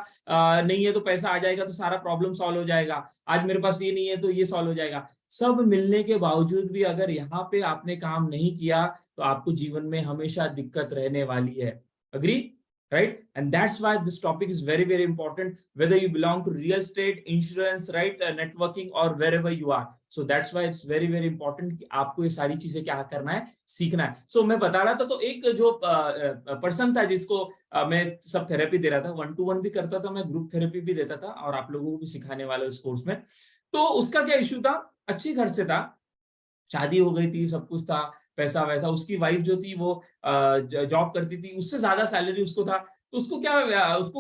नहीं है तो पैसा आ जाएगा तो सारा प्रॉब्लम सॉल्व हो जाएगा, आज मेरे पास ये नहीं है तो ये सॉल्व हो जाएगा। सब मिलने के बावजूद भी अगर यहाँ पे आपने काम नहीं किया तो आपको जीवन में हमेशा दिक्कत रहने वाली है। Agree? Right? And that's why this topic is very, very important, whether you belong to real estate, insurance, right, networking, or wherever you are. So that's why it's very, very important कि आपको ये सारी चीजें क्या करना है, सीखना है। So मैं बता रहा था, तो एक जो पर्सन था जिसको मैं सब थेरेपी दे रहा था, 1-to-1 भी करता था, मैं ग्रुप थेरेपी भी देता था, और आप लोगों को भी सिखाने वाला इस कोर्स में। तो उसका क्या इश्यू था, अच्छी घर से था, शादी हो गई थी, सब कुछ था, पैसा वैसा, उसकी वाइफ जो थी वो जॉब करती थी, उससे ज्यादा सैलरी उसको था। तो उसको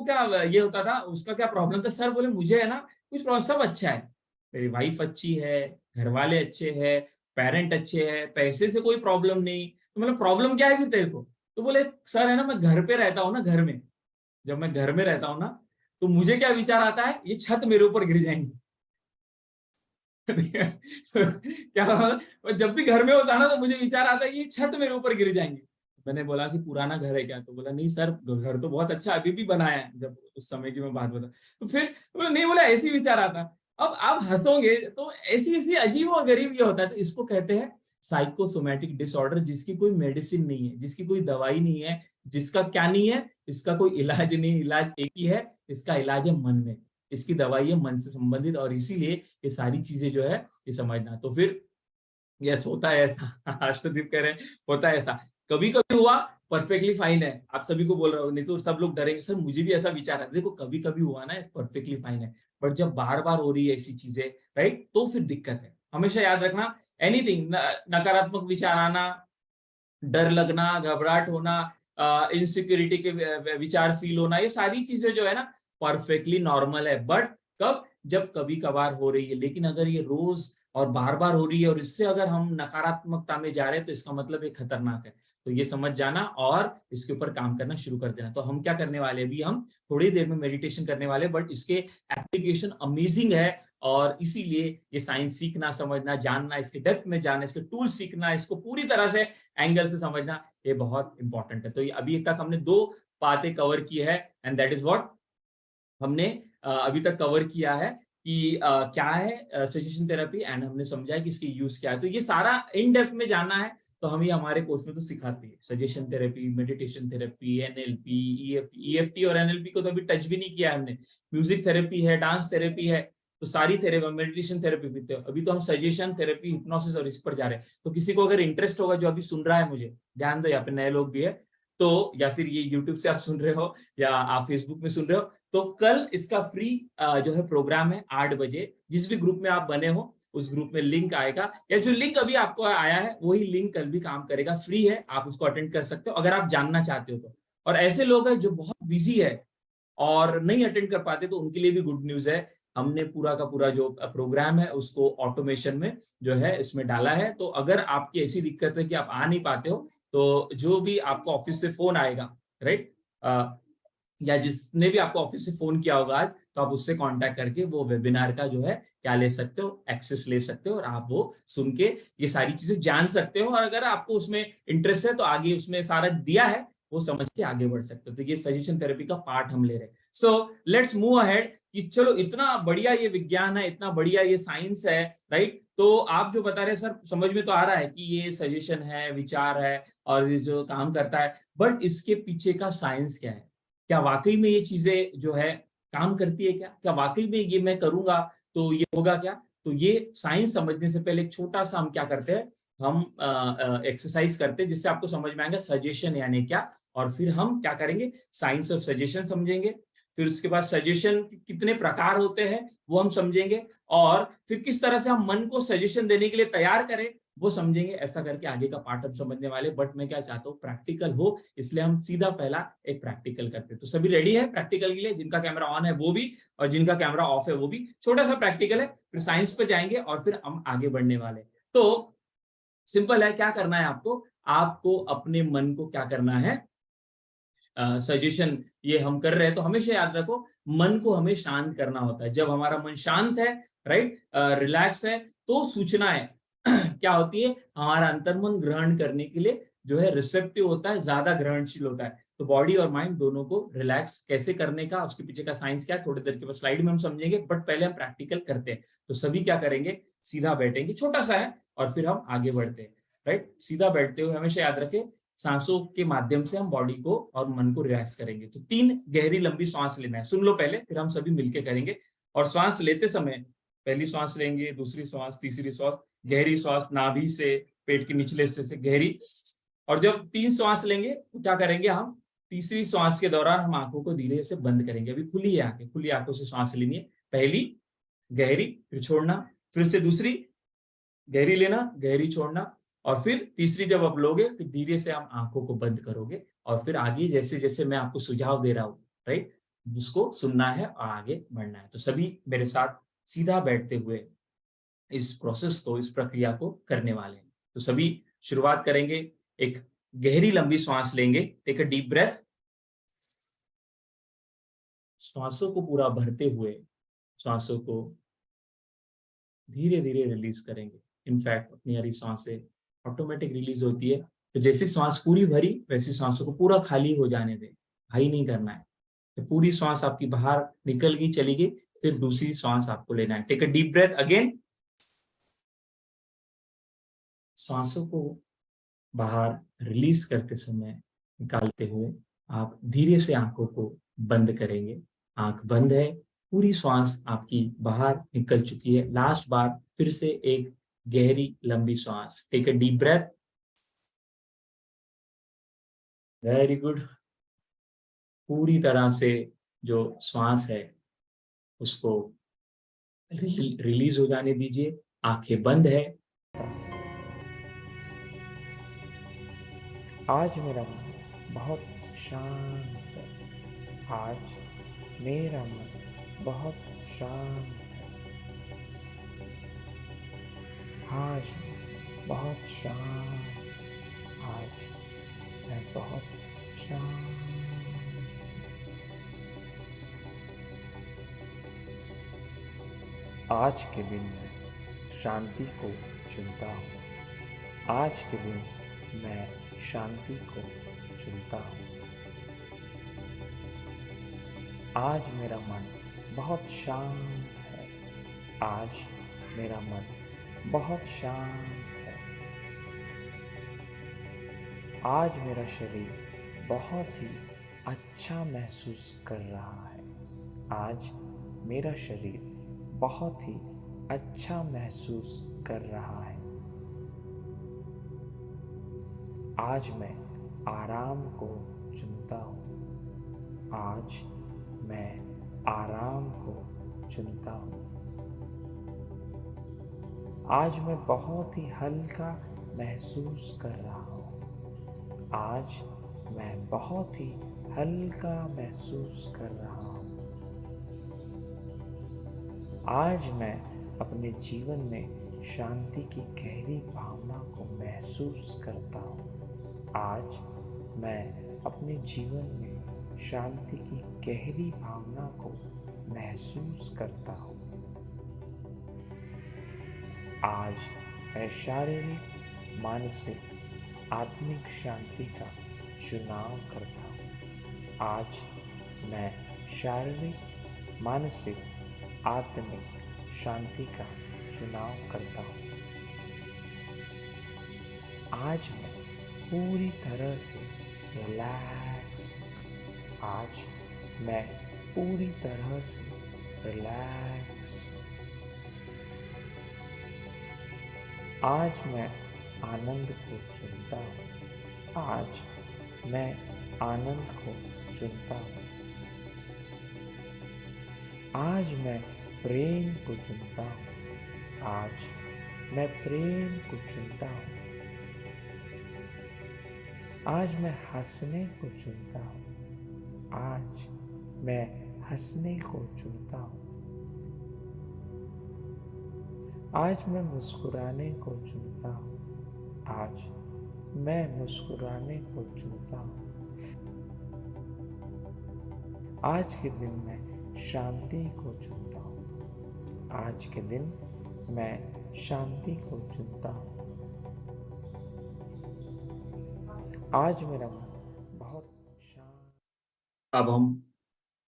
क्या ये होता था, उसका क्या प्रॉब्लम था, सर बोले मुझे है ना कुछ सब अच्छा है, मेरी वाइफ अच्छी है, घर वाले अच्छे हैं, पेरेंट अच्छे हैं, पैसे से कोई प्रॉब्लम नहीं, तो मतलब प्रॉब्लम क्या है फिर तेरे को? तो बोले सर है ना, मैं घर पे रहता हूँ ना, घर में, जब मैं घर में रहता हूँ ना, तो मुझे क्या विचार आता है, ये छत मेरे ऊपर गिर जाएंगी। क्या जब भी घर में होता ना तो मुझे विचार आता है कि छत मेरे ऊपर गिर जाएंगे। मैंने बोला कि पुराना घर है क्या, तो बोला नहीं सर घर तो बहुत अच्छा अभी भी बनाया है, जब उस समय की मैं बात बता, तो फिर बोला नहीं, बोला ऐसी विचार आता। अब आप हंसोगे तो ऐसी ऐसी अजीब और गरीब ये होता है। तो इसको कहते हैं साइकोसोमैटिक डिसऑर्डर, जिसकी कोई मेडिसिन नहीं है, जिसकी कोई दवाई नहीं है, जिसका क्या नहीं है, इसका कोई इलाज नहीं, इलाज एक ही है, इसका इलाज है मन में, इसकी दवाई है मन से संबंधित, और इसीलिए ये सारी चीजें जो है ये समझना। तो फिर यस होता है ऐसा, अष्टदीप कह रहे हैं होता है ऐसा, कभी कभी हुआ परफेक्टली फाइन है, आप सभी को बोल रहा हूँ, नहीं तो सब लोग डरेंगे, सर मुझे भी ऐसा विचार है, देखो कभी कभी हुआ ना परफेक्टली फाइन है, बट जब बार बार हो रही है ऐसी चीजें, राइट, तो फिर दिक्कत है। हमेशा याद रखना, एनीथिंग, नकारात्मक विचार आना, डर लगना, घबराहट होना, इनसिक्योरिटी के विचार फील होना, ये सारी चीजें जो है ना परफेक्टली नॉर्मल है, बट कब, जब कभी कभार हो रही है। लेकिन अगर ये रोज और बार बार हो रही है और इससे अगर हम नकारात्मकता में जा रहे हैं तो इसका मतलब ये खतरनाक है। तो ये समझ जाना और इसके ऊपर काम करना शुरू कर देना। तो हम क्या करने वाले, अभी हम थोड़ी देर में मेडिटेशन करने वाले, बट इसके एप्लीकेशन अमेजिंग है, और इसीलिए ये साइंस सीखना, समझना, जानना, इसके डेप्थ में जानना, इसके टूल सीखना, इसको पूरी तरह से एंगल से समझना, ये बहुत इंपॉर्टेंट है। तो ये अभी तक हमने 2 बातें कवर की है, एंड दैट इज व्हाट हमने अभी तक कवर किया है कि क्या है सजेशन थेरेपी, एंड हमने समझा कि इसकी यूज क्या है। तो ये सारा इन डेप्थ में जानना है तो हम ये हमारे कोर्स में तो सिखाते हैं, suggestion therapy, meditation therapy, NLP, EFT और एनएलपी को तो अभी टच भी नहीं किया हमने, म्यूजिक थेरेपी है, डांस थेरेपी है, तो सारी थेरेपी, मेडिटेशन थेरेपी भी। अभी तो हम सजेशन थेरेपी, हिप्नोसिस और इस पर जा रहे हैं। तो किसी को अगर इंटरेस्ट होगा, जो अभी सुन रहा है, मुझे ध्यान दो, यहाँ पे नए लोग भी है, तो या फिर ये यूट्यूब से आप सुन रहे हो या आप फेसबुक में सुन रहे हो, तो कल इसका फ्री जो है प्रोग्राम है 8 बजे, जिस भी ग्रुप में आप बने हो उस ग्रुप में लिंक आएगा, या जो लिंक अभी आपको आया है वही लिंक कल भी काम करेगा, फ्री है, आप उसको अटेंड कर सकते हो अगर आप जानना चाहते हो तो। और ऐसे लोग हैं जो बहुत बिजी है और नहीं अटेंड कर पाते, तो उनके लिए भी गुड न्यूज है, हमने पूरा का पूरा जो प्रोग्राम है उसको ऑटोमेशन में जो है इसमें डाला है। तो अगर आपकी ऐसी दिक्कत है कि आप आ नहीं पाते हो, तो जो भी आपको ऑफिस से फोन आएगा, राइट, या जिसने भी आपको ऑफिस से फोन किया होगा आज, तो आप उससे कांटेक्ट करके वो वेबिनार का जो है क्या ले सकते हो, एक्सेस ले सकते हो, और आप वो सुन के ये सारी चीजें जान सकते हो, और अगर आपको उसमें इंटरेस्ट है तो आगे उसमें सारा दिया है वो समझ के आगे बढ़ सकते हो। तो ये सजेशन थेरेपी का पार्ट हम ले रहे हैं। सो लेट्स मूव अहेड कि चलो इतना बढ़िया ये विज्ञान है, इतना बढ़िया ये साइंस है, राइट, तो आप जो बता रहे हैं सर समझ में तो आ रहा है कि ये सजेशन है, विचार है और ये जो काम करता है, बट इसके पीछे का साइंस क्या है, क्या वाकई में ये चीजें जो है काम करती है, क्या क्या वाकई में ये मैं करूंगा तो ये होगा क्या? तो ये साइंस समझने से पहले एक छोटा सा हम क्या करते हैं, हम एक्सरसाइज करते हैं जिससे आपको समझ में आएगा सजेशन यानी क्या, और फिर हम क्या करेंगे, साइंस ऑफ सजेशन समझेंगे, फिर उसके बाद सजेशन कितने प्रकार होते हैं वो हम समझेंगे, और फिर किस तरह से हम मन को सजेशन देने के लिए तैयार करें, वो समझेंगे, ऐसा करके आगे का पार्ट हम समझने वाले। बट मैं क्या चाहता हूँ, प्रैक्टिकल हो, इसलिए हम सीधा पहला एक प्रैक्टिकल करते हैं। तो सभी रेडी है प्रैक्टिकल के लिए? जिनका कैमरा ऑन है वो भी, और जिनका कैमरा ऑफ है वो भी। छोटा सा प्रैक्टिकल है, फिर साइंस पे जाएंगे और फिर हम आगे बढ़ने वाले। तो सिंपल है, क्या करना है आपको, आपको अपने मन को क्या करना है, सजेशन ये हम कर रहे हैं तो हमेशा याद रखो, मन को हमें शांत करना होता है। जब हमारा मन शांत है, राइट, रिलैक्स है, तो सूचनाएं क्या होती है, हमारा अंतर्मन ग्रहण करने के लिए जो है रिसेप्टिव होता है, ज्यादा ग्रहणशील होता है। तो बॉडी और माइंड दोनों को रिलैक्स कैसे करने का, उसके पीछे का साइंस क्या है, थोड़ी देर के बाद स्लाइड में हम समझेंगे। बट पहले हम प्रैक्टिकल करते हैं। तो सभी क्या करेंगे, सीधा बैठेंगे, छोटा सा है, और फिर हम आगे बढ़ते हैं। राइट, सीधा बैठते हुए हमेशा याद रखें, सांसों के माध्यम से हम बॉडी को और मन को रिलैक्स करेंगे। तो 3 गहरी लंबी सांस लेना है, सुन लो पहले, फिर हम सभी मिलके करेंगे। और श्वास लेते समय पहली सांस लेंगे, दूसरी सांस, तीसरी सांस, गहरी सांस नाभि से, पेट के निचले हिस्से से गहरी। और जब 3 सांस लेंगे तो क्या करेंगे हम, तीसरी सांस के दौरान हम आंखों को धीरे से बंद करेंगे। अभी खुली है आंखें, खुली आंखों से सांस लेनी है। पहली गहरी, फिर छोड़ना, फिर से दूसरी गहरी लेना, गहरी छोड़ना, और फिर तीसरी जब आप लोगे फिर धीरे से आप आंखों को बंद करोगे। और फिर आगे जैसे जैसे मैं आपको सुझाव दे रहा हूं, राइट, जिसको सुनना है और आगे बढ़ना है। तो सभी मेरे साथ सीधा बैठते हुए इस प्रोसेस को, इस प्रक्रिया को करने वाले हैं। तो सभी शुरुआत करेंगे। एक गहरी लंबी सांस लेंगे, टेक अ डीप ब्रेथ। श्वासों को पूरा भरते हुए श्वासों को धीरे धीरे रिलीज करेंगे। इनफैक्ट अपनी हरी सांसें ऑटोमेटिक रिलीज होती है। तो जैसी सांस पूरी भरी, वैसी सांसों को पूरा खाली हो जाने दें, हाई नहीं करना है। तो पूरी सांस आपकी बाहर निकल गई, चली गई, फिर दूसरी सांस आपको लेना है। Take a deep breath again. सांसों को बाहर रिलीज करते समय, निकालते हुए आप धीरे से आंखों को बंद करेंगे। आंख बंद है, पूरी सांस आपकी बाहर निकल चुकी है। लास्ट बार फिर से एक गहरी लंबी सांस, take a deep breath. Very good. पूरी तरह से जो श्वास है उसको रिलीज हो जाने दीजिए। आंखें बंद है। आज मेरा मन बहुत शांत है। आज मेरा मन बहुत शांत है। आज मैं बहुत शांत। आज मैं बहुत शांत। आज के दिन मैं शांति को चुनता हूँ। आज के दिन मैं शांति को चुनता हूँ। आज मेरा मन बहुत शांत है। आज मेरा मन बहुत शांत है। आज मेरा शरीर बहुत ही अच्छा महसूस कर रहा है। आज मेरा शरीर बहुत ही अच्छा महसूस कर रहा है। आज मैं आराम को चुनता हूँ। आज मैं आराम को चुनता हूँ। आज मैं बहुत ही हल्का महसूस कर रहा हूँ। आज मैं बहुत ही हल्का महसूस कर रहा हूँ। आज मैं अपने जीवन में शांति की गहरी भावना को महसूस करता हूँ। आज मैं अपने जीवन में शांति की गहरी भावना को महसूस करता हूँ। आज मैं शारीरिक, मानसिक, आत्मिक शांति का चुनाव करता हूँ। आज मैं शारीरिक, मानसिक, आत्मिक शांति का चुनाव करता हूँ। आज मैं पूरी तरह से रिलैक्स हूँ। आज मैं पूरी तरह से रिलैक्स हूँ। आज मैं आनंद को चुनता हूँ। आज मैं आनंद को चुनता हूँ। आज मैं प्रेम को चुनता हूँ। आज मैं प्रेम को चुनता हूँ। आज मैं हंसने को चुनता हूँ। आज मैं हंसने को चुनता हूँ। आज मैं मुस्कुराने को चुनता हूँ। आज मैं मुस्कुराने को चुनता हूँ। आज के दिन मैं शांति को चुनता हूँ। आज के दिन मैं शांति को चुनता हूँ। आज मेरा मन बहुत शांत। अब हम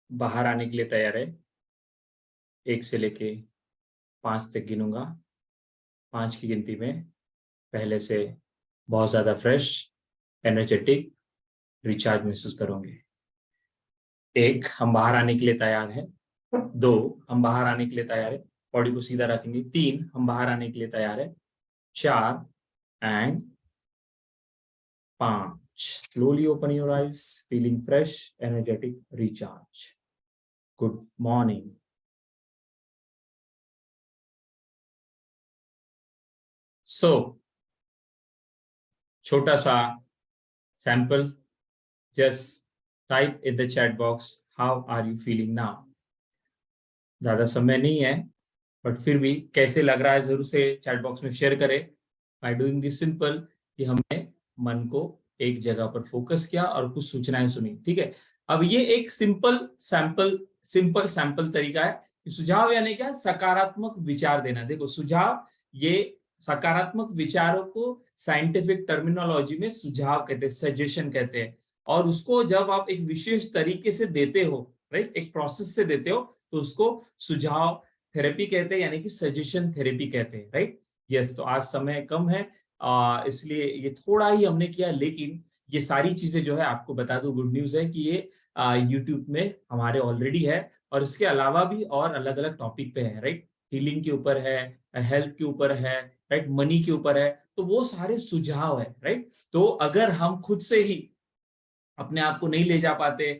बाहर आने के लिए तैयार है। 1 से लेके 5 तक गिनूंगा। 5 की गिनती में पहले से बहुत ज्यादा फ्रेश, एनर्जेटिक, रिचार्ज महसूस करोगे। 1, हम बाहर आने के लिए तैयार है। 2, हम बाहर आने के लिए तैयार है, बॉडी को सीधा रखेंगे। 3, हम बाहर आने के लिए तैयार है। 4 and 5। Slowly open your eyes, feeling fresh, energetic, recharge. Good morning. So, छोटा सा sample, just type in the chat box, how are you feeling now? ज्यादा समय नहीं है, बट फिर भी कैसे लग रहा है जरूर से चैट बॉक्स में शेयर करें। बाय डूइंग दिस सिंपल कि हमने मन को एक जगह पर फोकस किया और कुछ सूचनाएं सुनी। ठीक है, अब ये एक सिंपल सैंपल तरीका है। सुझाव यानी क्या? सकारात्मक विचार देना। देखो, सुझाव, ये सकारात्मक विचारों को साइंटिफिक टर्मिनोलॉजी में सुझाव कहते हैं, सजेशन कहते हैं। और उसको जब आप एक विशेष तरीके से देते हो, राइट, एक प्रोसेस से देते हो, तो उसको सुझाव थेरेपी कहते हैं, यानी कि सजेशन थेरेपी कहते हैं, राइट। यस, तो आज समय कम है, इसलिए ये थोड़ा ही हमने किया, लेकिन ये सारी चीजें जो है आपको बता दूं, गुड न्यूज है कि ये यूट्यूब में हमारे ऑलरेडी है, और इसके अलावा भी और अलग अलग टॉपिक पे है, राइट। हीलिंग के ऊपर है, हेल्थ के ऊपर है, राइट, मनी के ऊपर है, तो वो सारे सुझाव है, राइट। तो अगर हम खुद से ही अपने आप को नहीं ले जा पाते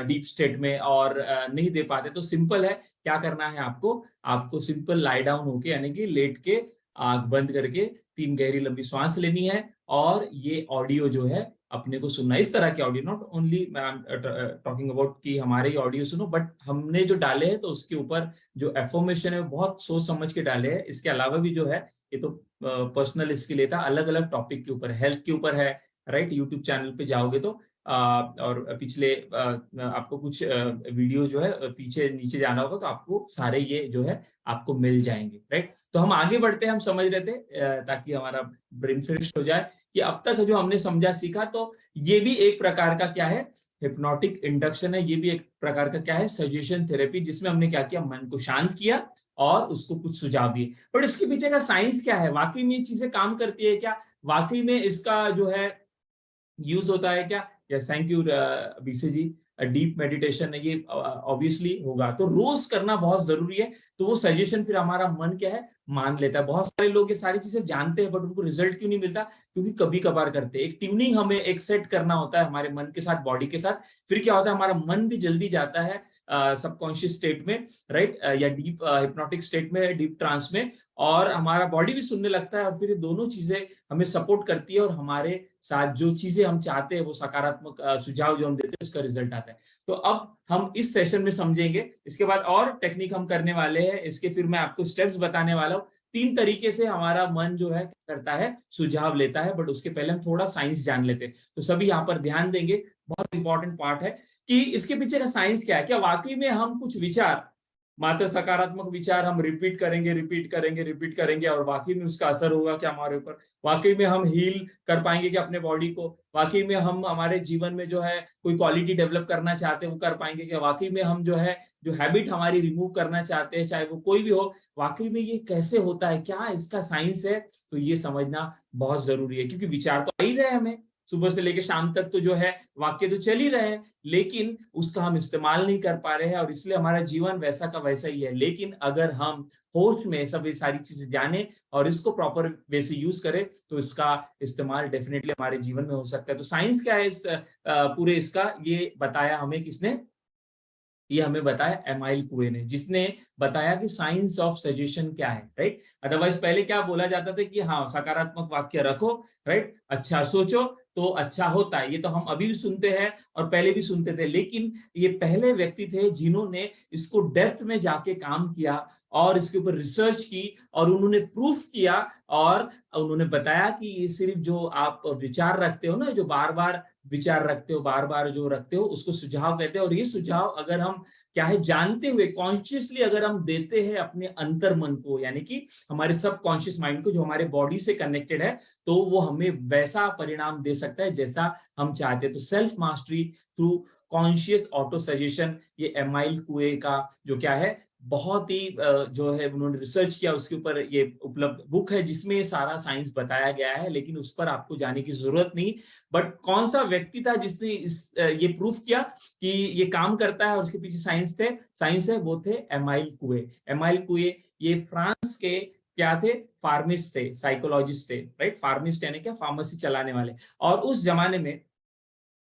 डीप स्टेट में और नहीं दे पाते, तो सिंपल है, क्या करना है आपको? आपको सिंपल लाई डाउन होके, यानी कि लेट के, आंख बंद करके 3 गहरी लंबी सांस लेनी है, और ये ऑडियो जो है अपने को सुनना। इस तरह के audio, not only talking about कि हमारे ही ऑडियो सुनो, बट हमने जो डाले हैं तो उसके ऊपर जो एफर्मेशन है बहुत सोच समझ के डाले हैं। इसके अलावा भी जो है, ये तो पर्सनल इसके लिए था, अलग अलग टॉपिक के ऊपर, हेल्थ के ऊपर है, राइट। यूट्यूब चैनल पे जाओगे तो और पिछले आपको कुछ वीडियो जो है पीछे नीचे जाना होगा, तो आपको सारे ये जो है आपको मिल जाएंगे, राइट। तो हम आगे बढ़ते हैं, हम समझ रहे थे ताकि हमारा ब्रेन फ्रेश हो जाए कि अब तक जो हमने समझा सीखा, तो ये भी एक प्रकार का क्या है? हिप्नोटिक इंडक्शन है। ये भी एक प्रकार का क्या है? सजेशन थेरेपी, जिसमें हमने क्या किया? मन को शांत किया और उसको कुछ सुझाव दिए। बट इसके पीछे का साइंस क्या है? वाकई में ये चीजें काम करती है क्या? वाकई में इसका जो है यूज होता है क्या? Yes, thank you BC ji. Deep meditation है ये, ऑब्वियसली होगा, तो रोज करना बहुत जरूरी है। तो वो सजेशन फिर हमारा मन क्या है? मान लेता है। बहुत सारे लोग ये सारी चीजें जानते हैं, बट उनको रिजल्ट क्यों नहीं मिलता? क्योंकि कभी कभार करते हैं। एक ट्यूनिंग हमें एक सेट करना होता है हमारे मन के साथ, बॉडी के साथ। फिर क्या होता है? हमारा मन भी जल्दी जाता है सबकॉन्शियस स्टेट में, राइट, या डीप हिप्नोटिक स्टेट में, डीप ट्रांस में, और हमारा बॉडी भी सुनने लगता है, और फिर ये दोनों चीजें हमें सपोर्ट करती है, और हमारे साथ जो चीजें हम चाहते हैं, वो सकारात्मक सुझाव जो हम देते हैं, उसका रिजल्ट आता है। तो अब हम इस सेशन में समझेंगे, इसके बाद और टेक्निक हम करने वाले हैं। इसके फिर मैं आपको स्टेप्स बताने वाला हूँ। 3 तरीके से हमारा मन जो है क्या करता है? सुझाव लेता है। बट उसके पहले हम थोड़ा साइंस जान लेते हैं, तो सभी यहाँ पर ध्यान देंगे। बहुत इंपॉर्टेंट पार्ट है कि इसके पीछे का साइंस क्या है। क्या वाकई में हम कुछ विचार, मात्र सकारात्मक विचार हम रिपीट करेंगे और वाकई में उसका असर होगा क्या हमारे ऊपर? वाकई में हम हील कर पाएंगे क्या अपने बॉडी को? वाकई में हम हमारे जीवन में जो है कोई क्वालिटी डेवलप करना चाहते हैं, वो कर पाएंगे क्या? वाकई में हम जो है, जो हैबिट हमारी रिमूव करना चाहते हैं, चाहे वो कोई भी हो, वाकई में ये कैसे होता है? क्या इसका साइंस है? तो ये समझना बहुत जरूरी है, क्योंकि विचार तो आ ही रहे हमें सुबह से लेकर शाम तक, तो जो है वाक्य तो चल ही रहे हैं, लेकिन उसका हम इस्तेमाल नहीं कर पा रहे हैं, और इसलिए हमारा जीवन वैसा का वैसा ही है। लेकिन अगर हम होश में सब ये सारी चीजें जाने और इसको प्रॉपर वे से यूज करें, तो इसका इस्तेमाल डेफिनेटली हमारे जीवन में हो सकता है। तो साइंस क्या है इस पूरे इसका? ये बताया हमें किसने? ये हमें बताया एमाइल कुए ने, जिसने बताया कि साइंस ऑफ सजेशन क्या है, राइट। अदरवाइज पहले क्या बोला जाता था कि हाँ सकारात्मक वाक्य रखो, राइट, अच्छा सोचो तो अच्छा होता है। ये तो हम अभी भी सुनते हैं और पहले भी सुनते थे, लेकिन ये पहले व्यक्ति थे जिन्होंने इसको डेप्थ में जाके काम किया और इसके ऊपर रिसर्च की और उन्होंने प्रूफ किया और उन्होंने बताया कि ये सिर्फ जो आप विचार रखते हो ना, जो बार बार विचार रखते हो, बार बार जो रखते हो, उसको सुझाव कहते हैं। और ये सुझाव अगर हम क्या है जानते हुए कॉन्शियसली अगर हम देते हैं अपने अंतर मन को, यानी कि हमारे सब कॉन्शियस माइंड को, जो हमारे बॉडी से कनेक्टेड है, तो वो हमें वैसा परिणाम दे सकता है जैसा हम चाहते हैं। तो self mastery through conscious auto suggestion, ये एमाइल कुए का जो क्या है बहुत ही जो है उन्होंने रिसर्च किया, उसके ऊपर ये उपलब्ध बुक है जिसमें ये सारा साइंस बताया गया है, लेकिन उस पर आपको जाने की जरूरत नहीं। बट कौन सा व्यक्ति था जिसने ये प्रूफ किया कि ये काम करता है और उसके पीछे साइंस है, वो थे एमाइल कुए। एमाइल कुए ये फ्रांस के क्या थे, फार्मिस्ट थे, साइकोलॉजिस्ट थे, राइट। फार्मिस्ट यानी क्या, फार्मेसी चलाने वाले। और उस जमाने में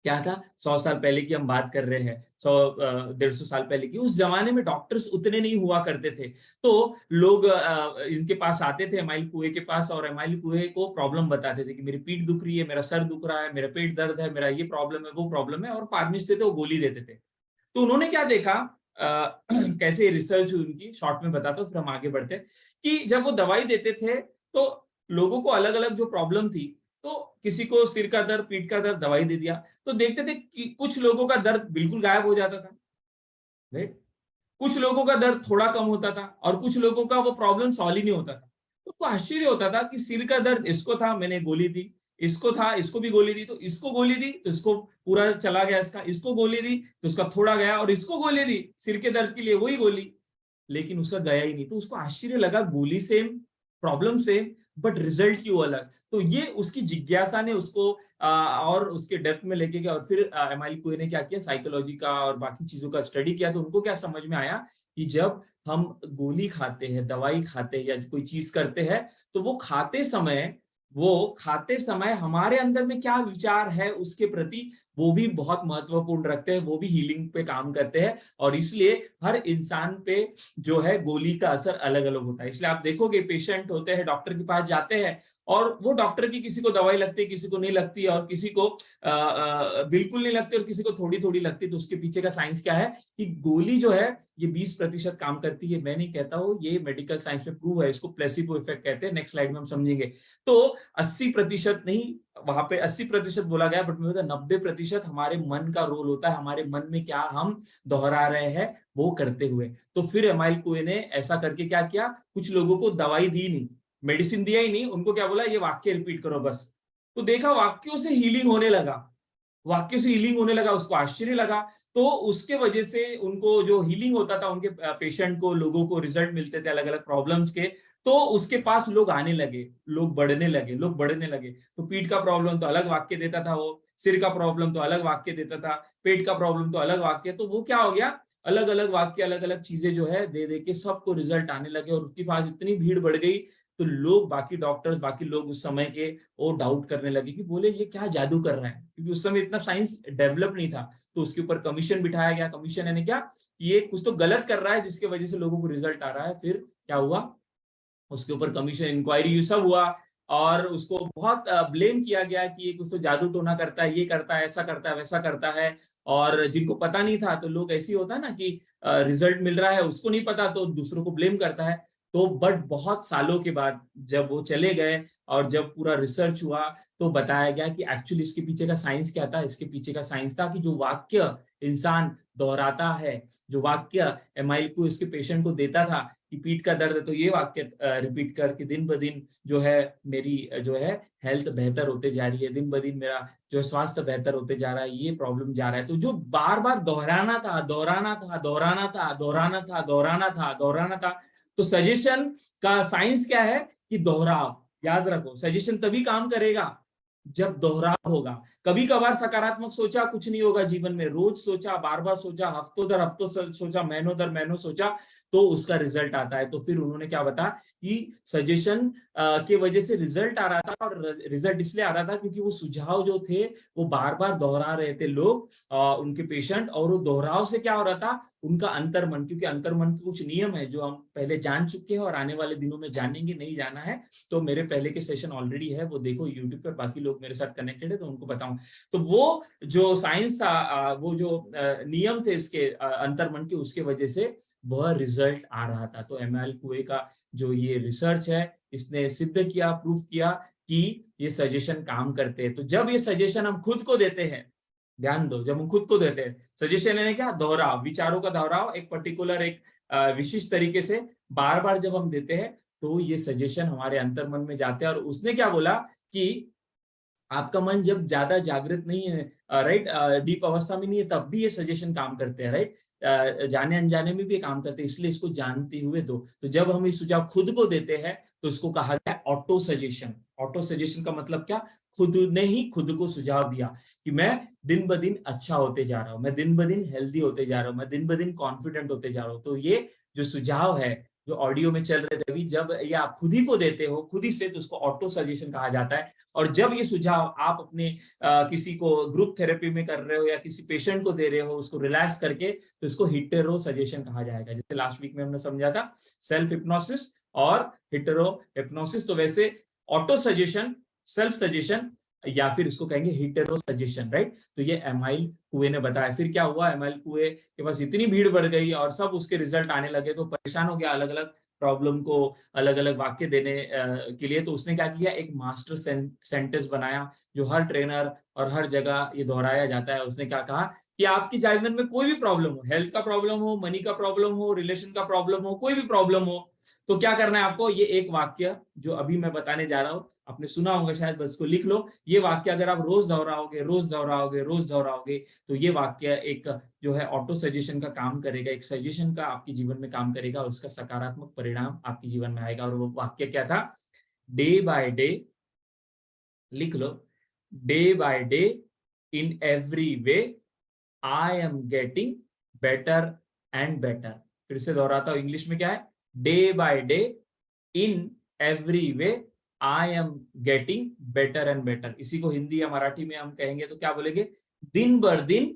क्या था, 100 साल पहले की हम बात कर रहे हैं, 100-150 साल पहले की, उस जमाने में डॉक्टर्स उतने नहीं हुआ करते थे। तो लोग इनके पास आते थे, एमाइल कुए के पास, और एमाइल कुए को प्रॉब्लम बताते थे कि मेरी पीठ दुख रही है, मेरा सर दुख रहा है, मेरा पेट दर्द है, मेरा ये प्रॉब्लम है, वो प्रॉब्लम है। और फार्मिस्ट थे तो वो गोली देते थे। तो उन्होंने क्या देखा, कैसे रिसर्च हुई उनकी, शॉर्ट में बताता हूँ फिर हम आगे बढ़ते, कि जब वो दवाई देते थे तो लोगों को अलग अलग जो प्रॉब्लम थी, तो किसी को सिर का दर्द, पीठ का दर्द, दवाई दे दिया, तो देखते थे कि कुछ लोगों का दर्द बिल्कुल गायब हो जाता था, राइट। कुछ लोगों का दर्द थोड़ा कम होता था और कुछ लोगों का वो प्रॉब्लम सॉल्व ही नहीं होता था। तो आश्चर्य होता था कि सिर का दर्द इसको था, मैंने गोली दी, इसको था, इसको भी गोली दी, तो इसको गोली दी तो इसको पूरा चला गया, इसको गोली दी तो इसका थोड़ा गया, और इसको गोली दी सिर के दर्द के लिए वही गोली, लेकिन उसका गया ही नहीं। तो उसको आश्चर्य लगा, गोली same, problem same, but result क्यों अलग। तो ये उसकी जिज्ञासा ने उसको और उसके डेप्थ में लेके गया। और फिर एमाइल कुए ने क्या किया, साइकोलॉजी का और बाकी चीजों का स्टडी किया। तो उनको क्या समझ में आया कि जब हम गोली खाते हैं, दवाई खाते हैं या कोई चीज करते हैं, तो वो खाते समय हमारे अंदर में क्या विचार है उसके प्रति, वो भी बहुत महत्वपूर्ण रखते हैं, वो भी हीलिंग पे काम करते हैं। और इसलिए हर इंसान पे जो है गोली का असर अलग अलग होता है। इसलिए आप देखोगे पेशेंट होते हैं, डॉक्टर के पास जाते हैं, और वो डॉक्टर की किसी को दवाई लगती है, किसी को नहीं लगती है, और किसी को बिल्कुल नहीं लगती और किसी को थोड़ी थोड़ी लगती है। तो उसके पीछे का साइंस क्या है कि गोली जो है ये 20% काम करती है। मैं नहीं कहता हूँ, ये मेडिकल साइंस में प्रूव है, इसको प्लेसिबो इफेक्ट कहते हैं। नेक्स्ट स्लाइड में हम समझेंगे। तो 80% नहीं, वहां पे 80% बोला गया, बट मैं 90% हमारे मन का रोल होता है, हमारे मन में क्या हम दोहरा रहे हैं वो करते हुए। तो फिर एमाइल कुए ने ऐसा करके क्या किया, कुछ लोगों को दवाई दी नहीं, मेडिसिन दिया ही नहीं, उनको क्या बोला, ये वाक्य रिपीट करो बस। तो देखा वाक्यों से हीलिंग होने लगा, उसको आश्चर्य लगा। तो उसके वजह से उनको जो हीलिंग होता था, उनके पेशेंट को, लोगों को रिजल्ट मिलते थे अलग अलग प्रॉब्लम्स के। तो उसके पास लोग आने लगे, लोग बढ़ने लगे। तो पीठ का प्रॉब्लम तो अलग वाक्य देता था वो, सिर का प्रॉब्लम तो अलग वाक्य देता था, पेट का प्रॉब्लम तो अलग वाक्य। तो वो क्या हो गया, अलग अलग वाक्य, अलग अलग चीजें जो है दे दे के सबको रिजल्ट आने लगे। और उसके पास इतनी भीड़ बढ़ गई, तो लोग, बाकी डॉक्टर्स, बाकी लोग उस समय के वो डाउट करने लगे कि बोले ये क्या जादू कर रहा है, क्योंकि उस समय इतना साइंस डेवलप नहीं था। तो उसके ऊपर कमीशन बिठाया गया। कमीशन यानी क्या, ये कुछ तो गलत कर रहा है जिसके वजह से लोगों को रिजल्ट आ रहा है। फिर क्या हुआ, उसके ऊपर कमीशन इंक्वायरी ये सब हुआ, और उसको बहुत ब्लेम किया गया कि ये कुछ तो जादू टोना करता है, ये करता है, ऐसा करता है, वैसा करता है। और जिनको पता नहीं था, तो लोग ऐसे ही होता है ना कि रिजल्ट मिल रहा है, उसको नहीं पता तो दूसरों को ब्लेम करता है। तो बट बहुत सालों के बाद जब वो चले गए और जब पूरा रिसर्च हुआ, तो बताया गया कि एक्चुअली इसके पीछे का साइंस क्या था। इसके पीछे का साइंस था कि जो वाक्य इंसान दोहराता है, जो वाक्य एमाइल को इसके पेशेंट को देता था कि पीठ का दर्द है, तो ये वाक्य रिपीट करके दिन ब दिन जो है मेरी जो है हेल्थ बेहतर होते जा रही है, दिन ब दिन मेरा जो है स्वास्थ्य बेहतर होते जा रहा है, ये प्रॉब्लम जा रहा है। तो जो बार बार दोहराना था। तो सजेशन का साइंस क्या है कि दोहराव। याद रखो, सजेशन तभी काम करेगा जब दोहराव होगा। कभी कभार सकारात्मक सोचा, कुछ नहीं होगा जीवन में, रोज सोचा, बार बार सोचा, हफ्तों दर हफ्तों सोचा, महीनों दर महीनों सोचा, तो उसका रिजल्ट आता है। तो फिर उन्होंने क्या बताया कि सजेशन के वजह से रिजल्ट आ रहा था, और रिजल्ट इसलिए आ रहा था क्योंकि वो सुझाव जो थे वो बार बार दोहरा रहे थे लोग, उनके पेशेंट, और वो दोहराव से क्या हो रहा था, उनका अंतर्मन, क्योंकि अंतर्मन के कुछ नियम है जो हम पहले जान चुके हैं और आने वाले दिनों में जानेंगे, नहीं जाना है तो मेरे पहले के सेशन ऑलरेडी है, वो देखो यूट्यूब पर, बाकी लोग मेरे साथ कनेक्टेड है तो उनको बताऊं। तो वो जो साइंस था, वो जो नियम थे इसके अंतर्मन के, उसके वजह से वह रिजल्ट आ रहा था। तो एमएल कुए का जो ये रिसर्च है, इसने सिद्ध किया, प्रूफ किया कि ये सजेशन काम करते हैं। तो जब ये सजेशन हम खुद को देते हैं, ध्यान दो, जब हम खुद को देते हैं सजेशन, यानी क्या, दोहराव, विचारों का दोहराव, एक पर्टिकुलर, एक विशिष्ट तरीके से बार बार जब हम देते हैं, तो ये सजेशन हमारे अंतर्मन में जाते हैं। और उसने क्या बोला कि आपका मन जब ज्यादा जागृत नहीं है, राइट, डीप अवस्था में नहीं है, तब भी ये सजेशन काम करते हैं, राइट, जाने अनजाने में भी काम करते हैं, इसलिए इसको जानते हुए दो। तो जब हम ये सुझाव खुद को देते हैं तो इसको कहा गया है ऑटो सजेशन। ऑटो सजेशन का मतलब क्या, खुद ने ही खुद को सुझाव दिया कि मैं दिन ब दिन अच्छा होते जा रहा हूं, मैं दिन ब दिन हेल्दी होते जा रहा हूं, मैं दिन ब दिन कॉन्फिडेंट होते जा रहा हूं। तो ये जो सुझाव है, जो ऑडियो में चल रहे थे अभी, जब ये आप खुद ही को देते हो, खुद ही से, तो उसको ऑटो सजेशन कहा जाता है। और जब ये सुझाव आप अपने किसी को ग्रुप थेरेपी में कर रहे हो या किसी पेशेंट को दे रहे हो उसको रिलैक्स करके, तो इसको हिटेरो सजेशन कहा जाएगा। जैसे लास्ट वीक में हमने समझा था सेल्फ हिप्नोसिस और हिटेरो हिप्नोसिस, तो वैसे ऑटो सजेशन, सेल्फ सजेशन, या फिर इसको कहेंगे हिटेरो सजेशन, राइट। तो ये एमाइल कुए ने बताया। फिर क्या हुआ, एमाइल कुए के पास इतनी भीड़ बढ़ गई और सब उसके रिजल्ट आने लगे, तो परेशान हो गया अलग अलग प्रॉब्लम को अलग अलग वाक्य देने के लिए। तो उसने क्या किया, एक मास्टर सेंटेंस बनाया जो हर ट्रेनर और हर जगह ये दोहराया जाता है। उसने क्या कहा कि आपके जीवन में कोई भी प्रॉब्लम हो, हेल्थ का प्रॉब्लम हो, मनी का प्रॉब्लम हो, रिलेशन का प्रॉब्लम हो, कोई भी प्रॉब्लम हो, तो क्या करना है आपको, ये एक वाक्य जो अभी मैं बताने जा रहा हूं, आपने सुना होगा शायद, बस को लिख लो। ये वाक्य अगर आप रोज दोहराओगे, रोज दोहराओगे, रोज दोहराओगे, तो ये वाक्य एक जो है ऑटो सजेशन का काम करेगा, एक सजेशन का आपके जीवन में काम करेगा, और उसका सकारात्मक परिणाम आपके जीवन में आएगा। और वो वाक्य क्या था, डे बाय डे, लिख लो, day by day, in every way, I am getting better and better. फिर से दोहराता हूं, इंग्लिश में क्या है, day by day, in every way, I am getting better and better. इसी को हिंदी या मराठी में हम कहेंगे तो क्या बोलेंगे, दिन बर दिन,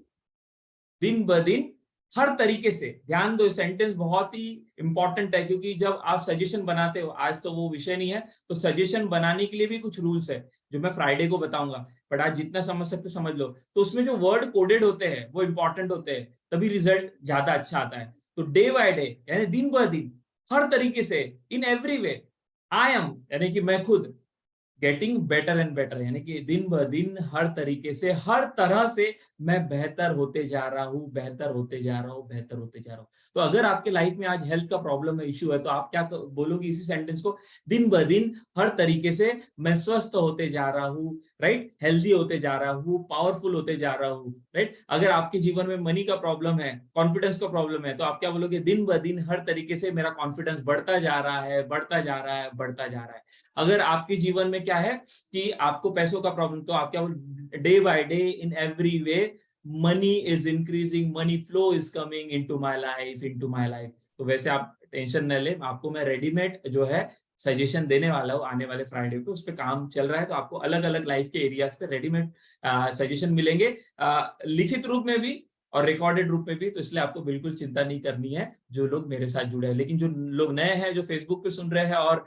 दिन ब दिन, हर तरीके से। ध्यान दो, सेंटेंस बहुत ही इंपॉर्टेंट है, क्योंकि जब आप सजेशन बनाते हो, आज तो वो विषय नहीं है, तो सजेशन बनाने के लिए भी कुछ रूल्स है जो मैं फ्राइडे को बताऊंगा, बट आज जितना समझ सकते समझ लो। तो उसमें जो वर्ड कोडेड होते हैं वो इंपॉर्टेंट होते हैं, तभी रिजल्ट ज्यादा अच्छा आता है। तो डे बाय डे यानी दिन ब दिन, हर तरीके से, इन एवरी वे, आई एम यानी कि मैं खुद, गेटिंग बेटर एंड बेटर यानी कि दिन ब दिन, हर तरीके से, हर तरह से मैं बेहतर होते जा रहा हूँ, बेहतर होते जा रहा हूँ, बेहतर होते जा रहा हूँ। तो अगर आपके लाइफ में आज हेल्थ का प्रॉब्लम है, इश्यू है, तो आप क्या बोलोगे इसी सेंटेंस को, दिन ब दिन, हर तरीके से मैं स्वस्थ होते जा रहा हूँ, राइट, हेल्दी होते जा रहा हूँ, पावरफुल होते जा रहा हूँ, राइट। अगर आपके जीवन में मनी का प्रॉब्लम है, कॉन्फिडेंस का प्रॉब्लम है, तो आप क्या बोलोगे, दिन ब दिन, हर तरीके से मेरा कॉन्फिडेंस बढ़ता जा रहा है, बढ़ता जा रहा है, बढ़ता जा रहा है। अगर आपके जीवन में क्या है कि आपको पैसों का प्रॉब्लम, तो आप क्या बोल, day by day, in every way, money is increasing, money flow is coming into my life, into my life. तो वैसे आप टेंशन न ले, आपको मैं रेडीमेड जो है सजेशन देने वाला हूँ आने वाले फ्राइडे को, उस पर काम चल रहा है। तो आपको अलग अलग लाइफ के एरियाज पे रेडीमेड सजेशन मिलेंगे, लिखित रूप में भी और रिकॉर्डेड रूप में भी। तो इसलिए आपको बिल्कुल चिंता नहीं करनी है जो लोग मेरे साथ जुड़े हैं। लेकिन जो लोग नए हैं, जो फेसबुक पे सुन रहे हैं और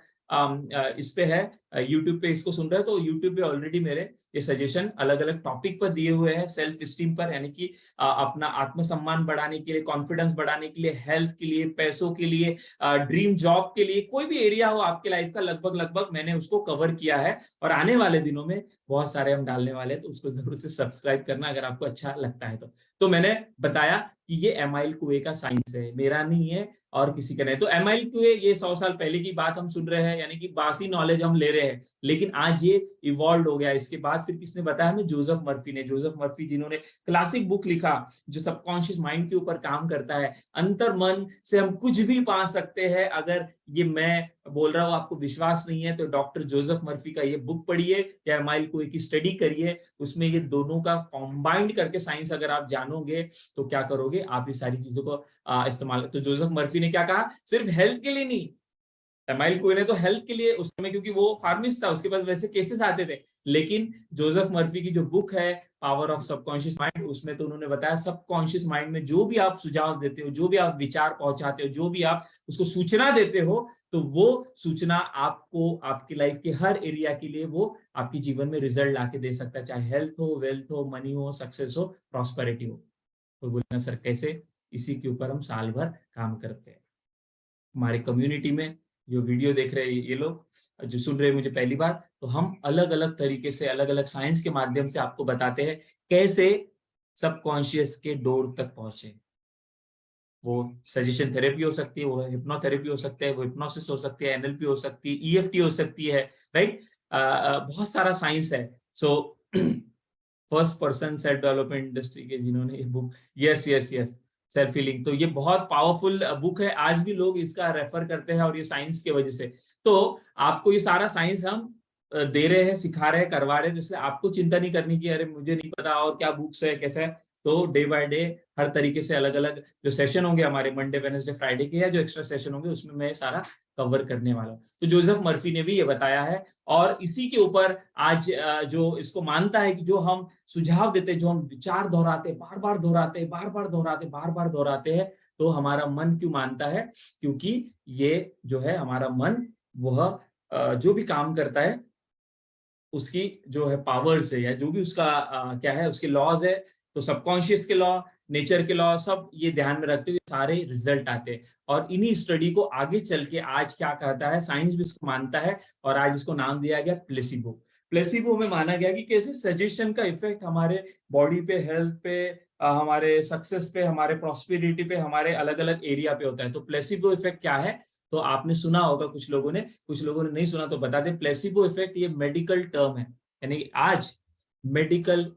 इस पे है, यूट्यूब पे इसको सुन रहे हैं, तो यूट्यूब पे ऑलरेडी मेरे ये सजेशन अलग अलग टॉपिक पर दिए हुए हैं। सेल्फ स्टीम पर, यानी कि अपना आत्मसम्मान बढ़ाने के लिए, कॉन्फिडेंस बढ़ाने के लिए, हेल्थ के लिए, पैसों के लिए, ड्रीम जॉब के लिए, कोई भी एरिया हो आपके लाइफ का, लगभग लगभग मैंने उसको कवर किया है। और आने वाले दिनों में बहुत सारे हम डालने वाले हैं, तो उसको जरूर से सब्सक्राइब करना अगर आपको अच्छा लगता है। तो मैंने बताया कि ये एमाइल कुए का साइंस है, मेरा नहीं है और किसी का नहीं। तो एमाइल कुए, ये 100 साल पहले की बात हम सुन रहे हैं, यानी कि बासी नॉलेज हम ले रहे हैं, लेकिन आज ये इवॉल्व हो गया। इसके बाद फिर किसने बताया हमें, जोसेफ मर्फी ने। जोसेफ मर्फी जिन्होंने क्लासिक बुक लिखा जो सबकॉन्शियस माइंड के ऊपर काम करता है। अंतर मन से हम कुछ भी पा सकते हैं अगर ये मैं बोल रहा हूँ, आपको विश्वास नहीं है तो डॉक्टर जोसेफ मर्फी का ये बुक पढ़िए या माइल को की स्टडी करिए, उसमें ये दोनों का कॉम्बाइंड करके साइंस अगर आप जानोगे तो क्या करोगे, आप ये सारी चीजों को इस्तेमाल। तो जोसेफ मर्फी ने क्या कहा, सिर्फ हेल्थ के लिए नहीं, एमाइल कोई ने तो हेल्थ के लिए उस समय, क्योंकि वो फार्मिस्ट था, उसके पास वैसे केसेस आते थे, लेकिन जोसेफ मर्फी की जो बुक है पावर ऑफ सबकॉन्शियस माइंड, उसमें तो उन्होंने बताया सबकॉन्शियस माइंड में जो भी आप सुझाव देते हो, जो भी आप विचार पहुंचाते हो, जो भी आप उसको सूचना देते हो, तो वो सूचना आपको आपकी लाइफ के हर एरिया के लिए वो आपके जीवन में रिजल्ट लाके दे सकता है, चाहे हेल्थ हो, वेल्थ हो, मनी हो, सक्सेस हो, प्रॉस्पेरिटी हो। तो बोलना सर कैसे, इसी के ऊपर हम साल भर काम करते हैं। हमारे कम्युनिटी में जो वीडियो देख रहे हैं ये लोग जो सुन रहे हैं मुझे पहली बार, तो हम अलग अलग तरीके से अलग अलग साइंस के माध्यम से आपको बताते हैं कैसे सबकॉन्शियस के डोर तक पहुंचे। वो सजेशन थेरेपी हो सकती है, वो हिप्नोथेरेपी हो सकता है, वो हिप्नोसिस हो सकती है, एनएलपी हो सकती है, ईएफटी हो सकती है, राइट। बहुत सारा साइंस है। So first person self development industry के जिन्होंने ये book, yes yes yes, self healing, तो ये बहुत पावरफुल बुक है, आज भी लोग इसका रेफर करते हैं और ये साइंस की वजह से। तो आपको ये सारा साइंस हम दे रहे हैं, सिखा रहे हैं, करवा रहे हैं, जिससे आपको चिंता नहीं करनी कि अरे मुझे नहीं पता और क्या बुक्स है कैसा है। तो डे बाय डे हर तरीके से अलग अलग जो सेशन होंगे हमारे मंडे वेडनेसडे फ्राइडे के, या जो एक्स्ट्रा सेशन होंगे उसमें मैं सारा कवर करने वाला हूँ। तो जोसेफ मर्फी ने भी ये बताया है, और इसी के ऊपर आज जो इसको मानता है कि जो हम सुझाव देते, जो हम विचार दोहराते, बार बार दोहराते, बार बार दोहराते, बार बार दोहराते हैं, तो हमारा मन क्यों मानता है, क्योंकि ये जो है हमारा मन वह जो भी काम करता है उसकी जो है पावर से, या जो भी उसका क्या है उसके लॉज है, तो सबकॉन्शियस के लॉ, नेचर के लॉ, सब ये ध्यान में रखते हुए सारे रिजल्ट आते हैं। और इन्हीं स्टडी को आगे चल के आज क्या कहता है, साइंस भी इसको मानता है, और आज इसको नाम दिया गया प्लेसिबो। प्लेसिबो में माना गया कि कैसे सजेशन का इफेक्ट हमारे बॉडी पे, हेल्थ पे, हमारे सक्सेस पे, हमारे प्रॉस्पेरिटी पे, हमारे अलग अलग एरिया पे होता है। तो प्लेसिबो इफेक्ट क्या है, तो आपने सुना होगा, कुछ लोगों ने नहीं सुना, तो बता दें, प्लेसिबो इफेक्ट ये मेडिकल टर्म है, यानी आज मेडिकल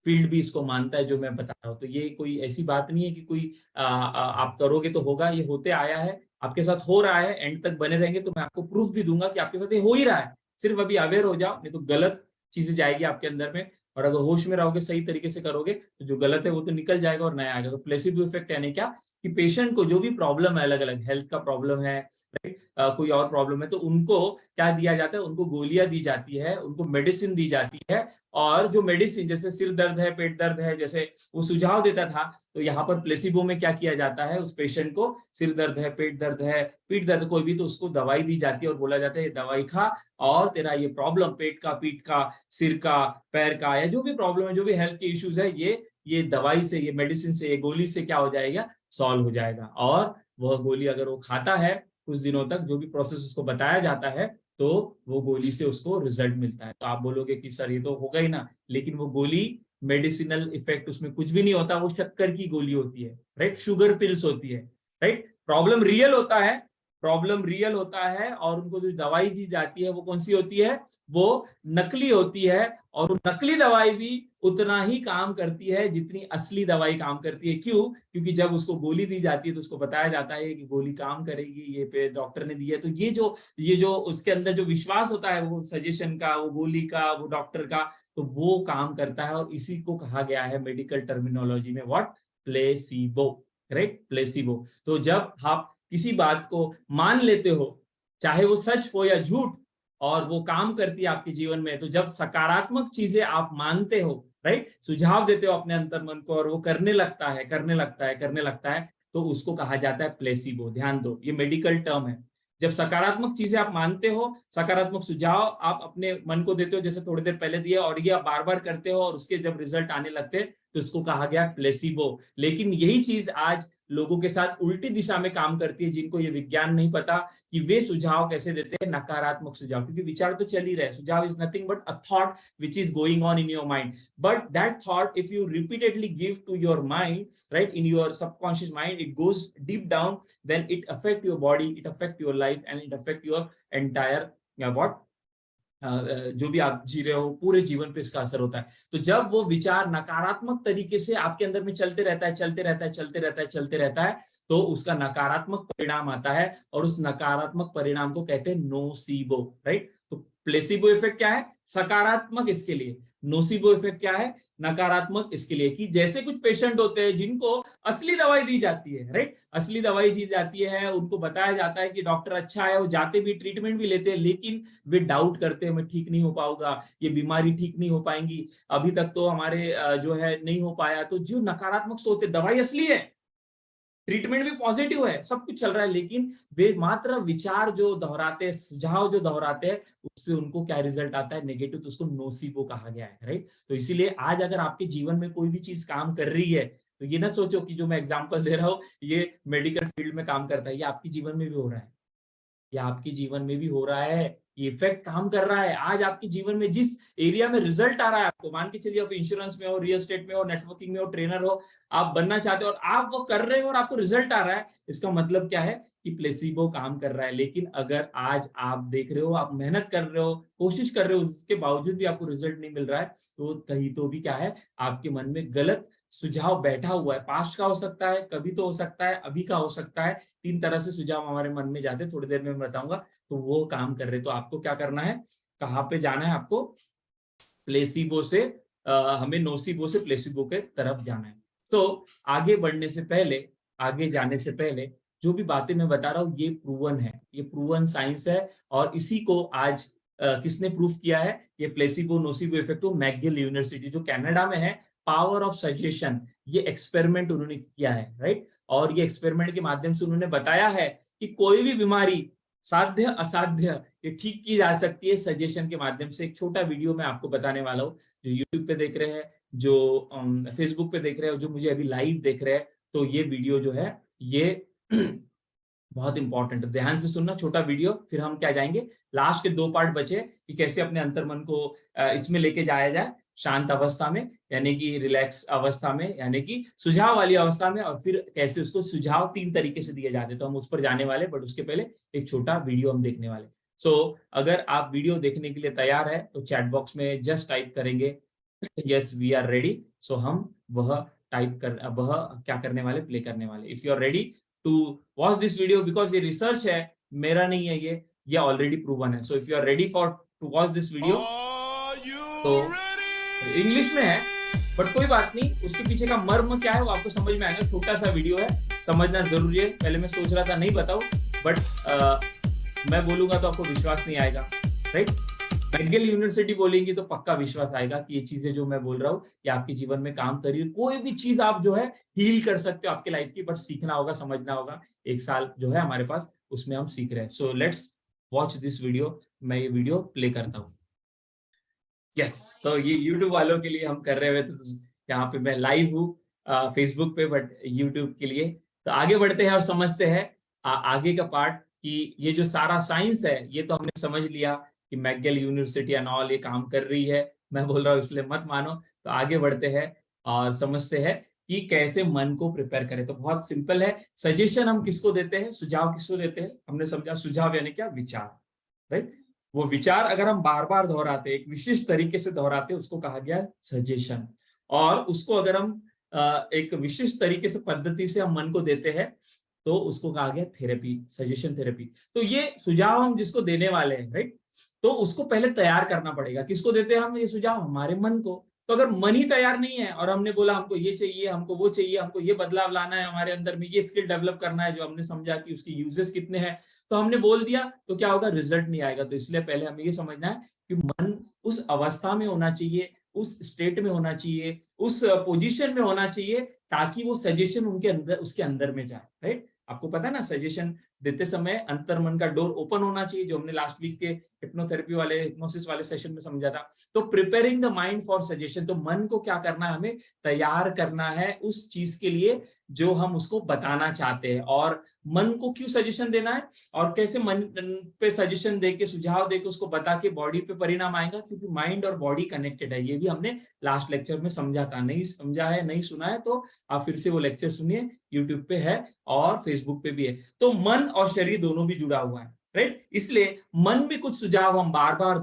फील्ड भी इसको मानता है जो मैं बता रहा हूँ। तो ये कोई ऐसी बात नहीं है कि कोई आप करोगे तो होगा, ये होते आया है, आपके साथ हो रहा है, एंड तक बने रहेंगे तो मैं आपको प्रूफ भी दूंगा कि आपके साथ ये हो ही रहा है। सिर्फ अभी अवेयर हो जाओ, नहीं तो गलत चीजें जाएगी आपके अंदर में, और अगर होश में रहोगे, सही तरीके से करोगे, तो जो गलत है वो तो निकल जाएगा और नया आएगा। तो प्लेसिबो इफेक्ट यानी क्या, कि पेशेंट को जो भी प्रॉब्लम है, अलग अलग हेल्थ का प्रॉब्लम है, राइट, कोई और प्रॉब्लम है, तो उनको क्या दिया जाता है, उनको गोलियां दी जाती है, उनको मेडिसिन दी जाती है, और जो मेडिसिन, जैसे सिर दर्द है, पेट दर्द है, जैसे वो सुझाव देता था, तो यहाँ पर प्लेसिबो में क्या किया जाता है, उस पेशेंट को सिर दर्द है, पेट दर्द है, पीठ दर्द कोई भी, तो उसको दवाई दी जाती है और बोला जाता है ये दवाई खा, और तेरा ये प्रॉब्लम पेट का, पीठ का, सिर का, पैर का, या जो भी प्रॉब्लम है, जो भी हेल्थ के इश्यूज है, ये दवाई से, ये मेडिसिन से, ये गोली से क्या हो जाएगा, सॉल्व हो जाएगा। और वह गोली अगर वो खाता है कुछ दिनों तक, जो भी प्रोसेस उसको बताया जाता है, तो वो गोली से उसको रिजल्ट मिलता है। तो आप बोलोगे कि सर ये तो होगा ही ना, लेकिन वो गोली मेडिसिनल इफेक्ट उसमें कुछ भी नहीं होता, वो शक्कर की गोली होती है, राइट, शुगर पिल्स होती है, राइट। प्रॉब्लम रियल होता है, प्रॉब्लम रियल होता है, और उनको जो दवाई दी जाती है वो कौन सी होती है, वो नकली होती है, और वो नकली दवाई भी उतना ही काम करती है जितनी असली दवाई काम करती है। क्यों, क्योंकि जब उसको गोली दी जाती है तो उसको बताया जाता है कि गोली काम करेगी, ये पे डॉक्टर ने दी है, तो ये जो उसके अंदर जो विश्वास होता है, वो सजेशन का, वो गोली का, वो डॉक्टर का, तो वो काम करता है, और इसी को कहा गया है मेडिकल टर्मिनोलॉजी में व्हाट, प्लेसिबो, राइट, प्लेसिबो। तो जब आप किसी बात को मान लेते हो, चाहे वो सच हो या झूठ, और वो काम करती है आपके जीवन में, तो जब सकारात्मक चीजें आप मानते हो, राइट, सुझाव देते हो अपने अंतर मन को, और वो करने लगता है, करने लगता है, करने लगता है, तो उसको कहा जाता है प्लेसिबो। ध्यान दो, ये मेडिकल टर्म है। जब सकारात्मक चीजें आप मानते हो, सकारात्मक सुझाव आप अपने मन को देते हो, जैसे थोड़ी देर पहले दिया, और ये आप बार बार करते हो, और उसके जब रिजल्ट आने लगते, तो इसको कहा गया प्लेसिबो। लेकिन यही चीज आज लोगों के साथ उल्टी दिशा में काम करती है, जिनको ये विज्ञान नहीं पता कि वे सुझाव कैसे देते हैं, नकारात्मक सुझाव, क्योंकि विचार तो चल ही रहे, सुझाव is nothing but a thought which is going on in your mind, but that thought if you repeatedly give to your mind, right, in your subconscious mind, it goes deep down, then it affect your body, it affect your life, and it affect your entire what जो भी आप जी रहे हो पूरे जीवन पे इसका असर होता है। तो जब वो विचार नकारात्मक तरीके से आपके अंदर में चलते रहता है, चलते रहता है, चलते रहता है, चलते रहता है, तो उसका नकारात्मक परिणाम आता है, और उस नकारात्मक परिणाम को कहते हैं नोसीबो, राइट। तो प्लेसिबो इफेक्ट क्या है? सकारात्मक इसके लिए। नोसीबो इफेक्ट क्या है? नकारात्मक इसके लिए। कि जैसे कुछ पेशेंट होते हैं जिनको असली दवाई दी जाती है, राइट, असली दवाई दी जाती है, उनको बताया जाता है कि डॉक्टर अच्छा है, वो जाते भी ट्रीटमेंट भी लेते हैं, लेकिन वे डाउट करते हैं मैं ठीक नहीं हो पाऊंगा, ये बीमारी ठीक नहीं हो पाएंगी, अभी तक तो हमारे जो है नहीं हो पाया। तो जो नकारात्मक सोचते, दवाई असली है, ट्रीटमेंट भी पॉजिटिव है, सब कुछ चल रहा है, लेकिन वे मात्र विचार जो दोहराते हैं, सुझाव जो दोहराते हैं, उससे उनको क्या रिजल्ट आता है? नेगेटिव। तो उसको नोसीबो कहा गया है, राइट। तो इसीलिए आज अगर आपके जीवन में कोई भी चीज काम कर रही है, तो ये ना सोचो कि जो मैं एग्जांपल दे रहा हूँ ये मेडिकल फील्ड में काम करता है, ये आपके जीवन में भी हो रहा है, या आपके जीवन में भी हो रहा है, ये इफेक्ट काम कर रहा है। आज आपके जीवन में जिस एरिया में रिजल्ट आ रहा है, आपको मान के चलिए आप इंश्योरेंस में हो, रियल एस्टेट में हो, नेटवर्किंग में हो, ट्रेनर हो, आप बनना चाहते हो और आप वो कर रहे हो और आपको रिजल्ट आ रहा है, इसका मतलब क्या है? कि प्लेसिबो काम कर रहा है। लेकिन अगर आज आप देख रहे हो, आप मेहनत कर रहे हो, कोशिश कर रहे हो, उसके बावजूद भी आपको रिजल्ट नहीं मिल रहा है, तो कहीं तो भी क्या है? आपके मन में गलत सुझाव बैठा हुआ है। पास्ट का हो सकता है, कभी तो हो सकता है, अभी का हो सकता है। 3 तरह से सुझाव हमारे मन में जाते हैं, थोड़ी देर में मैं बताऊंगा। तो वो काम कर रहे, तो आपको क्या करना है? कहाँ पे जाना है आपको? प्लेसिबो से हमें नोसिबो से प्लेसिबो के तरफ जाना है। तो आगे बढ़ने से पहले, आगे जाने से पहले, जो भी बातें मैं बता रहा हूँ ये प्रूवन है, ये प्रूवन साइंस है। और इसी को आज किसने प्रूफ किया है? ये प्लेसिबो नोसिबो इफेक्ट को मैकगिल यूनिवर्सिटी जो कनाडा में है, पावर ऑफ सजेशन, ये एक्सपेरिमेंट उन्होंने किया है, राइट। और ये एक्सपेरिमेंट के माध्यम से उन्होंने बताया है कि कोई भी बीमारी, साध्य असाध्य, ये ठीक की जा सकती है सजेशन के माध्यम से। एक छोटा वीडियो मैं आपको बताने वाला हूँ, जो यूट्यूब पे देख रहे हैं, जो फेसबुक पे देख रहे हैं, जो मुझे अभी लाइव देख रहे हैं, तो ये वीडियो जो है ये बहुत इंपॉर्टेंट है, ध्यान से सुनना। छोटा वीडियो, फिर हम क्या जाएंगे, लास्ट के 2 पार्ट बचे कि कैसे अपने अंतर्मन को इसमें लेके जाया जाए, शांत अवस्था में, यानी कि रिलैक्स अवस्था में, यानी कि सुझाव वाली अवस्था में, और फिर कैसे उसको सुझाव 3 तरीके से दिए जाते हैं। तो हम उस पर जाने वाले, बट उसके पहले एक छोटा वीडियो हम देखने वाले। अगर आप वीडियो देखने के लिए तैयार है तो चैट बॉक्स में जस्ट टाइप करेंगे यस वी आर रेडी। हम वह टाइप कर, वह क्या करने वाले, प्ले करने वाले। If you are ready to watch this video, because ये रिसर्च है, मेरा नहीं है, ये ऑलरेडी प्रूवन है। So if you are ready for to watch this video, तो इंग्लिश में है, बट कोई बात नहीं, उसके पीछे का मर्म क्या है वो आपको समझ में आएगा। छोटा सा वीडियो है, समझना जरूरी है। पहले मैं सोच रहा था नहीं बताऊं, बट मैं बोलूंगा तो आपको विश्वास नहीं आएगा, राइट। मैकगिल यूनिवर्सिटी बोलेंगी तो पक्का विश्वास आएगा कि ये चीजें जो मैं बोल रहा हूँ ये आपके जीवन में काम कर रही है। कोई भी चीज आप जो है हील कर सकते हो आपके लाइफ की, बट सीखना होगा, समझना होगा। 1 साल जो है हमारे पास, उसमें हम सीख रहे हैं। So let's watch this video. मैं ये वीडियो प्ले करता हूँ। यस, सो ये YouTube वालों के लिए हम कर रहे हुए, तो यहाँ पे मैं लाइव हूँ फेसबुक पे, बट YouTube के लिए। तो आगे बढ़ते हैं और समझते हैं आगे का पार्ट, कि ये जो सारा साइंस है ये तो हमने समझ लिया कि मैकगिल यूनिवर्सिटी एंड ऑल ये काम कर रही है। मैं बोल रहा हूँ इसलिए मत मानो। तो आगे बढ़ते हैं और समझते हैं कि कैसे मन को प्रिपेयर करें। तो बहुत सिंपल है। सजेशन हम किसको देते हैं, सुझाव किसको देते हैं? हमने समझा सुझाव यानी क्या, विचार, राइट। वो विचार अगर हम बार बार दोहराते, एक विशिष्ट तरीके से दोहराते, उसको कहा गया सजेशन। और उसको अगर हम एक विशिष्ट तरीके से, पद्धति से हम मन को देते हैं, तो उसको कहा गया थेरेपी, सजेशन थेरेपी। तो ये सुझाव हम जिसको देने वाले हैं, राइट, तो उसको पहले तैयार करना पड़ेगा। किसको देते हैं हम ये सुझाव? हमारे मन को। तो अगर मन ही तैयार नहीं है और हमने बोला हमको ये चाहिए, हमको वो चाहिए, हमको ये बदलाव लाना है हमारे अंदर में, ये स्किल डेवलप करना है, जो हमने समझा कि उसकी यूजेस कितने हैं, तो हमने बोल दिया, तो क्या होगा, रिजल्ट नहीं आएगा। तो इसलिए पहले हमें ये समझना है कि मन उस अवस्था में होना चाहिए, उस स्टेट में होना चाहिए, उस पोजीशन में होना चाहिए, ताकि वो सजेशन उनके अंदर, उसके अंदर में जाए, राइट। आपको पता है ना, सजेशन देते समय अंतर्मन का डोर ओपन होना चाहिए, जो हमने लास्ट वीक के हिप्नोथेरेपी वाले, हिप्नोसिस वाले सेशन में समझा था। तो preparing the mind for suggestion, तो मन को क्या करना है, हमें तैयार करना है उस चीज के लिए जो हम उसको बताना चाहते हैं। और मन को क्यों सजेशन देना है और कैसे मन पे सजेशन देके, सुझाव देके, उसको बता के बॉडी पे परिणाम आएगा, क्योंकि माइंड और बॉडी कनेक्टेड है। ये भी हमने लास्ट लेक्चर में समझा था। नहीं समझा है, नहीं सुना है, तो आप फिर से वो लेक्चर सुनिए, यूट्यूब पे है और फेसबुक पे भी है। तो मन और शरीर दोनों भी जुड़ा हुआ है। राइट। इसलिए मन में कुछ सुझाव हम बार बार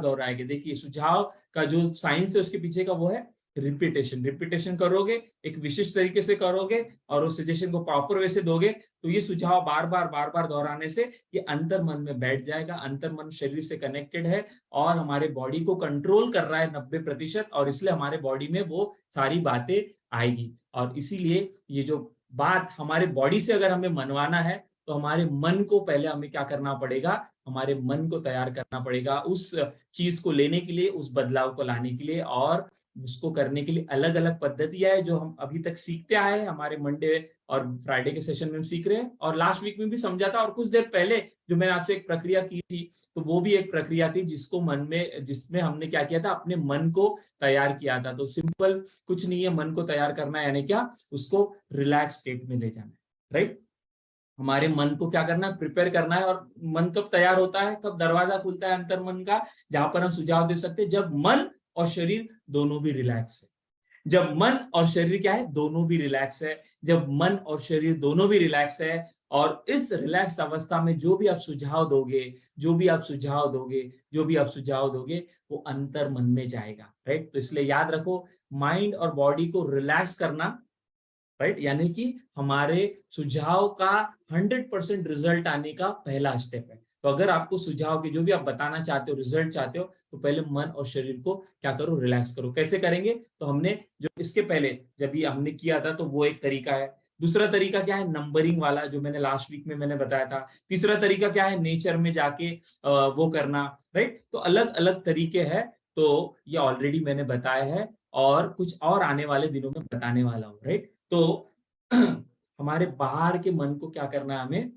दोहराएंगे। देखिए सुझाव का जो साइंस है उसके पीछे का वो है रिपीटेशन करोगे, एक विशिष्ट तरीके से करोगे और उस सजेशन को प्रॉपर वे से दोगे तो ये सुझाव बार बार दोहराने से ये अंतर मन में बैठ जाएगा। अंतर मन शरीर से कनेक्टेड है और हमारे बॉडी को कंट्रोल कर रहा है 90%, और इसलिए हमारे बॉडी में वो सारी बातें आएगी। और इसीलिए ये जो बात हमारे बॉडी से अगर हमें मनवाना है तो हमारे मन को पहले हमें क्या करना पड़ेगा, हमारे मन को तैयार करना पड़ेगा उस चीज को लेने के लिए, उस बदलाव को लाने के लिए। और उसको करने के लिए अलग अलग पद्धतियां है जो हम अभी तक सीखते आए हैं, हमारे मंडे और फ्राइडे के सेशन में हम सीख रहे हैं, और लास्ट वीक में भी समझा था। और कुछ देर पहले जो मैंने आपसे एक प्रक्रिया की थी तो वो भी एक प्रक्रिया थी जिसमें हमने क्या किया था, अपने मन को तैयार किया था। तो सिंपल कुछ नहीं है, मन को तैयार करना है यानी क्या, उसको रिलैक्स स्टेट में ले जाना है, राइट। हमारे मन को क्या करना है, प्रिपेयर करना है। और मन कब तैयार होता है, कब दरवाजा खुलता है अंतर मन का, जहां पर हम सुझाव दे सकते हैं, जब मन और शरीर दोनों भी रिलैक्स है। जब मन और शरीर क्या है, दोनों भी रिलैक्स है। जब मन और शरीर दोनों भी रिलैक्स है और इस रिलैक्स अवस्था में जो भी आप सुझाव दोगे, वो अंतर मन में जाएगा, राइट। तो इसलिए याद रखो, माइंड और बॉडी को रिलैक्स करना, राइट, यानी कि हमारे सुझाव का 100% रिजल्ट आने का पहला स्टेप है। तो अगर आपको सुझाव के जो भी आप बताना चाहते हो, रिजल्ट चाहते हो, तो पहले मन और शरीर को क्या करो, रिलैक्स करो। कैसे करेंगे, तो हमने जो इसके पहले जब ये हमने किया था तो वो एक तरीका है। दूसरा तरीका क्या है, नंबरिंग वाला, जो मैंने लास्ट वीक में मैंने बताया था। तीसरा तरीका क्या है, नेचर में जाके वो करना, राइट। तो अलग अलग तरीके हैं, तो ये ऑलरेडी मैंने बताया है और कुछ और आने वाले दिनों में बताने वाला हूँ, राइट। तो हमारे बाहर के मन को क्या करना है, हमें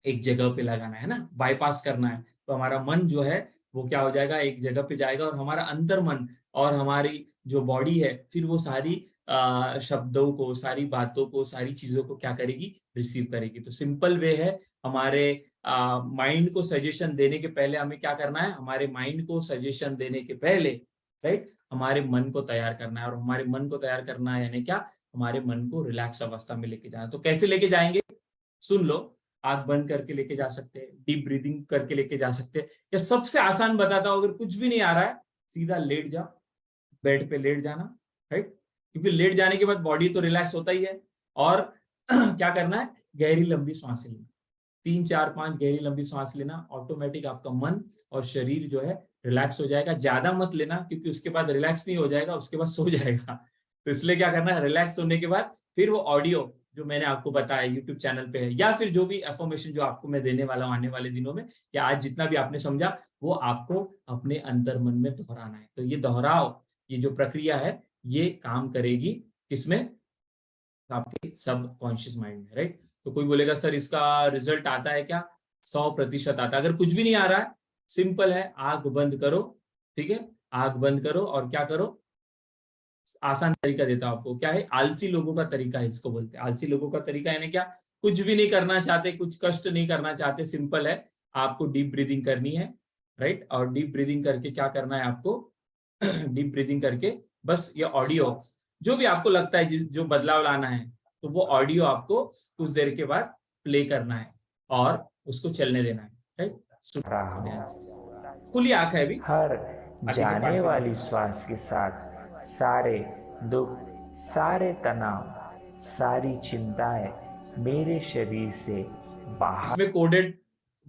एक जगह पे लगाना है ना, बाईपास करना है। तो हमारा मन जो है वो क्या हो जाएगा, एक जगह पे जाएगा और हमारा अंतर मन और हमारी जो बॉडी है फिर वो सारी शब्दों को, सारी बातों को, सारी चीजों को क्या करेगी, रिसीव करेगी। तो सिंपल वे है, हमारे माइंड को सजेशन देने के पहले हमें क्या करना है, हमारे माइंड को सजेशन देने के पहले, राइट, हमारे मन को तैयार करना है। और हमारे मन को तैयार करना है यानी क्या, हमारे मन को रिलैक्स अवस्था में लेके जाना। तो कैसे लेके जाएंगे, सुन लो। आंख बंद करके लेके जा सकते हैं, डीप ब्रीदिंग करके लेके जा सकते हैं, या सबसे आसान बताता हूं, अगर कुछ भी नहीं आ रहा है, सीधा लेट जाओ, बेड पे लेट जाना, राइट। क्योंकि लेट जाने के बाद बॉडी तो रिलैक्स होता ही है। और क्या करना है, गहरी लंबी सांसें लेना, 3 4 5 गहरी लंबी सांस लेना। ऑटोमेटिक आपका मन और शरीर जो है रिलैक्स हो जाएगा। ज्यादा मत लेना क्योंकि उसके बाद रिलैक्स नहीं हो जाएगा, उसके बाद सो जाएगा। तो इसलिए क्या करना है, रिलैक्स होने के बाद फिर वो ऑडियो जो मैंने आपको बताया यूट्यूब चैनल पे है, या फिर जो भी एफर्मेशन जो आपको मैं देने वाला हूँ आने वाले दिनों में, या आज जितना भी आपने समझा, वो आपको अपने अंतर मन में दोहराना है। तो ये दोहराव, ये जो प्रक्रिया है, ये काम करेगी किसमें, आपके सब कॉन्शियस माइंड में, राइट। तो कोई बोलेगा सर इसका रिजल्ट आता है क्या, 100% आता है। अगर कुछ भी नहीं आ रहा है, सिंपल है, आंख बंद करो, ठीक है, आंख बंद करो और क्या करो, आसान तरीका देता हूं आपको, क्या है, आलसी लोगों का तरीका है, इसको बोलते हैं आलसी लोगों का तरीका। यानी क्या, कुछ भी नहीं करना चाहते, कुछ कष्ट नहीं करना चाहते, सिंपल है, आपको डीप ब्रीदिंग करनी है, राइट। और डीप ब्रीदिंग करके क्या करना है आपको, डीप ब्रीदिंग करके बस ये ऑडियो, जो भी आपको लगता है जो बदलाव लाना है, तो वो ऑडियो आपको कुछ देर के बाद प्ले करना है और उसको चलने देना है, राइट। रहा हूँ। खुली आंख है अभी, हर आगे के जाने पार्ट में वाली देखिए। श्वास के साथ सारे दुख, सारे तनाव, सारी चिंताएं मेरे शरीर से बाहर। इसमें कोडेड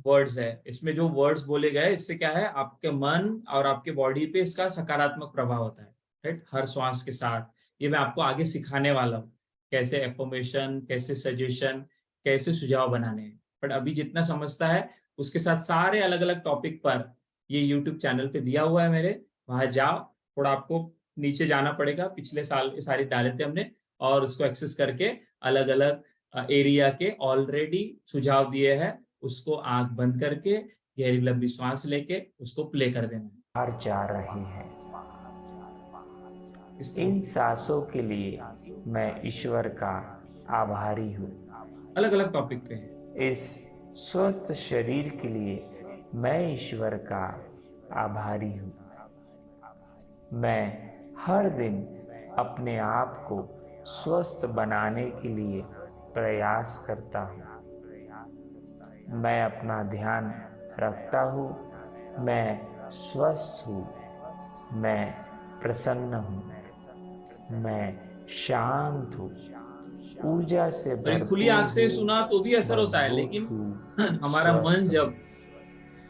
वर्ड्स है, इसमें जो वर्ड्स बोले गए इससे क्या है, आपके मन और आपके बॉडी पे इसका सकारात्मक प्रभाव होता है, राइट, हर श्वास के साथ। ये मैं आपको आगे सिखाने वाला हूँ, कैसे एफर्मेशन, कैसे सजेशन, कैसे सुझाव बनाने हैं। बट अभी जितना समझता है उसके साथ सारे अलग अलग टॉपिक पर ये यूट्यूब चैनल पे दिया हुआ है मेरे, वहां जाओ। थोड़ा आपको नीचे जाना पड़ेगा, पिछले साल ये सारी डाले थे हमने, और उसको एक्सेस करके अलग अलग एरिया के ऑलरेडी सुझाव दिए हैं, उसको आंख बंद करके गहरी लंबी सांस लेके उसको प्ले कर देना जा रही है। इस तरह इन की सांसों के लिए मैं ईश्वर का आभारी हूँ। अलग अलग टॉपिक पे है। इस स्वस्थ शरीर के लिए मैं ईश्वर का आभारी हूँ। मैं हर दिन अपने आप को स्वस्थ बनाने के लिए प्रयास करता हूँ। मैं अपना ध्यान रखता हूँ, मैं स्वस्थ हूँ, मैं प्रसन्न हूँ, मैं शांत हूँ, ऊर्जा से और ये खुली भरपूर आंख से हूँ, सुना तो भी असर होता है, मजबूत लेकिन हूँ, हमारा मन स्वस्थ हूँ। जब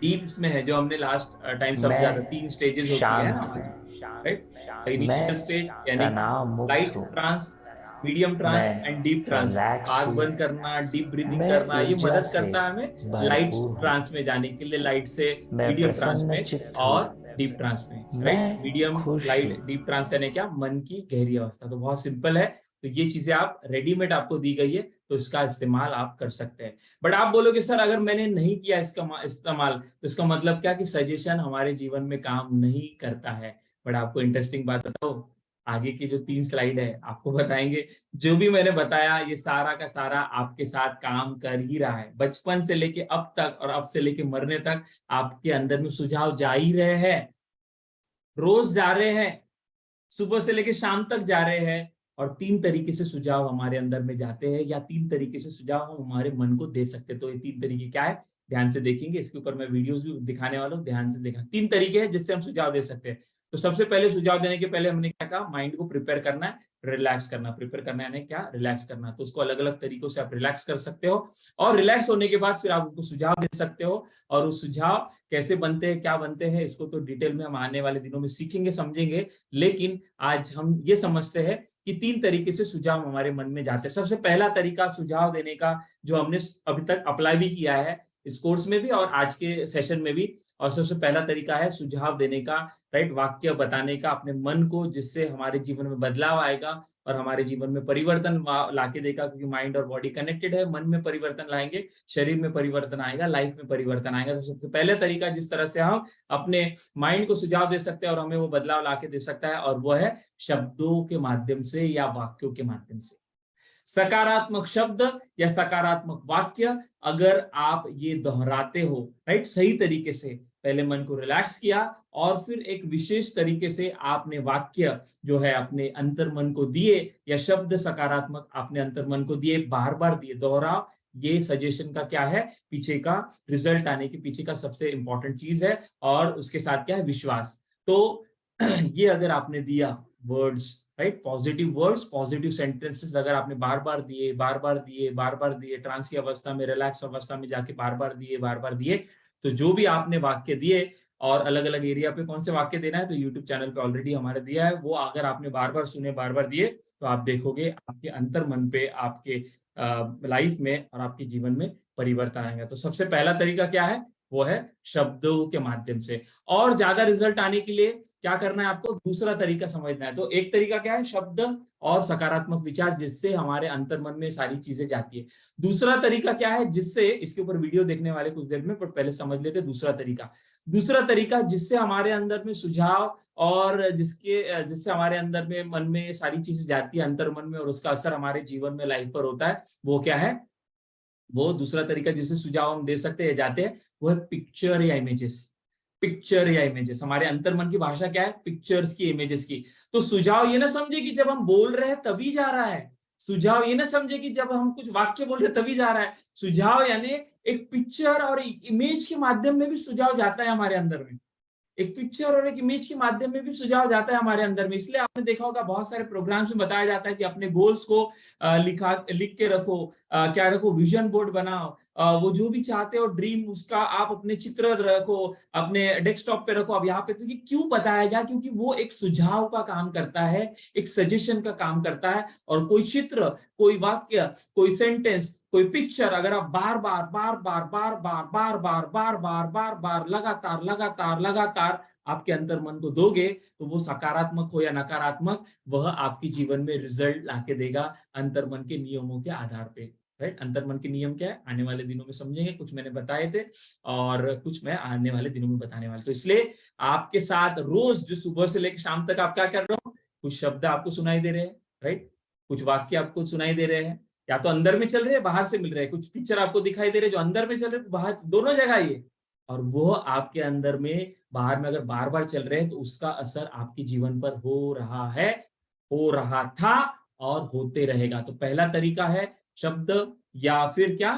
डीप्स में है, जो हमने लास्ट टाइम समझा था, मैं 3 स्टेजेस होती है ना शांत हूँ, हमारी, राइट? इनिशियल मैं स्टेज यानी तनाव मुक्त लाइट हूँ, trance, medium trance and deep मैं ट्रांस। रिलैक्स आंख हूँ, बंद करना, डीप ब्रीदिंग मैं करना, ये ऊर्जा मदद से करता है हमें लाइट भरपूर हूँ, ट्रांस में जाने के लिए, लाइट से मैं मीडियम ट्रांस प्रसन्न में चित्त और हूँ, डीप ट्रांस में, राइट? मैं मीडियम खुश हूँ। लाइट डीप ट्रांस यानी क्या? मन की गहरी अवस्था। तो बहुत सिंपल है। तो ये चीजें आप रेडीमेड आपको दी गई है, तो इसका इस्तेमाल आप कर सकते हैं। बट आप बोलोगे सर अगर मैंने नहीं किया इसका इस्तेमाल, तो इसका मतलब क्या कि सजेशन हमारे जीवन में काम नहीं करता है। बट आपको इंटरेस्टिंग बात बताओ, आगे की जो 3 स्लाइड है आपको बताएंगे, जो भी मैंने बताया ये सारा का सारा आपके साथ काम कर ही रहा है। बचपन से लेके अब तक और अब से लेके मरने तक आपके अंदर में सुझाव जा ही रहे हैं, रोज जा रहे हैं, सुबह से लेके शाम तक जा रहे हैं। और 3 तरीके से सुझाव हमारे अंदर में जाते हैं, या 3 तरीके से सुझाव हम हमारे मन को दे सकते हैं। तो ये 3 तरीके क्या है, ध्यान से देखेंगे। इसके ऊपर मैं वीडियोस भी दिखाने वाला हूँ, ध्यान से देखना। 3 तरीके हैं जिससे हम सुझाव दे सकते हैं। तो सबसे पहले सुझाव देने के पहले हमने क्या कहा, माइंड को प्रिपेयर करना है, रिलैक्स करना। प्रिपेयर करना यानी क्या, रिलैक्स करना। तो उसको अलग अलग तरीकों से आप रिलैक्स कर सकते हो, और रिलैक्स होने के बाद फिर आप उसको सुझाव दे सकते हो। और उस सुझाव कैसे बनते हैं, क्या बनते हैं, इसको तो डिटेल में हम आने वाले दिनों में सीखेंगे, समझेंगे। लेकिन आज हम ये समझते हैं कि 3 तरीके से सुझाव हमारे मन में जाते हैं। सबसे पहला तरीका सुझाव देने का, जो हमने अभी तक अप्लाई भी किया है इस कोर्स में भी और आज के सेशन में भी, और सबसे पहला तरीका है सुझाव देने का, राइट? वाक्य बताने का अपने मन को, जिससे हमारे जीवन में बदलाव आएगा और हमारे जीवन में परिवर्तन लाके देगा। क्योंकि माइंड और बॉडी कनेक्टेड है, मन में परिवर्तन लाएंगे, शरीर में परिवर्तन आएगा, लाइफ में परिवर्तन आएगा। तो सबसे पहले तरीका जिस तरह से हम अपने माइंड को सुझाव दे सकते हैं और हमें वो बदलाव लाके दे सकता है, और वो है शब्दों के माध्यम से या वाक्यों के माध्यम से। सकारात्मक शब्द या सकारात्मक वाक्य, अगर आप ये दोहराते हो, राइट, सही तरीके से, पहले मन को रिलैक्स किया और फिर एक विशेष तरीके से आपने वाक्य जो है अपने अंतर मन को दिए, या शब्द सकारात्मक आपने अंतर मन को दिए, बार बार दिए, दोहराओ। ये सजेशन का क्या है, पीछे का रिजल्ट आने के पीछे का सबसे इंपॉर्टेंट चीज है। और उसके साथ क्या है, विश्वास। तो ये अगर आपने दिया words, right, positive words, positive sentences अगर आपने बार बार दिए, बार बार दिए, बार बार दिए, ट्रांस की अवस्था में, रिलैक्स अवस्था में जाके बार बार दिए, बार बार दिए, तो जो भी आपने वाक्य दिए, और अलग अलग एरिया पे कौन से वाक्य देना है तो यूट्यूब चैनल पे ऑलरेडी हमारे दिया है, वो अगर आपने बार बार सुने, बार बार दिए, तो आप देखोगे आपके अंतर मन पे, आपके लाइफ में और आपके जीवन में परिवर्तन आएगा। तो सबसे पहला तरीका क्या है, वो है शब्दों के माध्यम से। और ज्यादा रिजल्ट आने के लिए क्या करना है, आपको दूसरा तरीका समझना है। तो एक तरीका क्या है, शब्द और सकारात्मक विचार, जिससे हमारे अंतर मन में सारी चीजें जाती है। दूसरा तरीका क्या है, जिससे, इसके ऊपर वीडियो देखने वाले कुछ देर में, पर पहले समझ लेते दूसरा तरीका। दूसरा तरीका जिससे हमारे अंदर में सुझाव और जिससे हमारे अंदर में मन में सारी चीजें जाती है अंतर मन में, और उसका असर हमारे जीवन में, लाइफ पर होता है, वो क्या है, वो दूसरा तरीका जिससे सुझाव हम दे सकते हैं, जाते हैं, वो है पिक्चर या इमेजेस। पिक्चर या इमेजेस, हमारे अंतर्मन की भाषा क्या है, पिक्चर्स की, इमेजेस की। तो सुझाव ये ना समझे कि जब हम बोल रहे हैं तभी जा रहा है, सुझाव ये ना समझे कि जब हम कुछ वाक्य बोल रहे हैं तभी जा रहा है। सुझाव यानी एक पिक्चर और इमेज के माध्यम में भी सुझाव जाता है हमारे अंदर में, एक पिक्चर और एक इमेज के माध्यम में भी सुझाव जाता है हमारे अंदर में। इसलिए आपने देखा होगा बहुत सारे प्रोग्राम्स में बताया जाता है कि अपने गोल्स को लिख के रखो, क्या रखो, विजन बोर्ड बनाओ, वो जो भी चाहते हो ड्रीम, उसका आप अपने चित्र रखो, अपने डेस्कटॉप पे रखो। अब यहाँ पे तो ये क्यों बताया गया, क्योंकि वो एक सुझाव का काम करता है, एक सजेशन का काम करता है। और कोई चित्र, कोई वाक्य, कोई सेंटेंस, कोई पिक्चर अगर आप बार बार बार बार बार बार बार बार बार बार बार बार लगातार लगातार लगातार आपके अंतर मन को दोगे, तो वो सकारात्मक हो या नकारात्मक, वह आपके जीवन में रिजल्ट लाके देगा अंतर मन के नियमों के आधार पे, राइट? अंतर मन के नियम क्या है, आने वाले दिनों में समझेंगे। कुछ मैंने बताए थे और कुछ मैं आने वाले दिनों में बताने वाला। तो इसलिए आपके साथ रोज जो सुबह से लेकर शाम तक आप क्या कर रहे हो, कुछ शब्द आपको सुनाई दे रहे हैं, राइट, कुछ वाक्य आपको सुनाई दे रहे हैं, या तो अंदर में चल रहे हैं, बाहर से मिल रहे हैं, कुछ पिक्चर आपको दिखाई दे रहे हैं जो अंदर में चल रहे हैं, बाहर, दोनों जगह ये। और वो आपके अंदर में, बाहर में अगर बार बार चल रहे हैं, तो उसका असर आपके जीवन पर हो रहा है, हो रहा था और होते रहेगा। तो पहला तरीका है शब्द, या फिर क्या,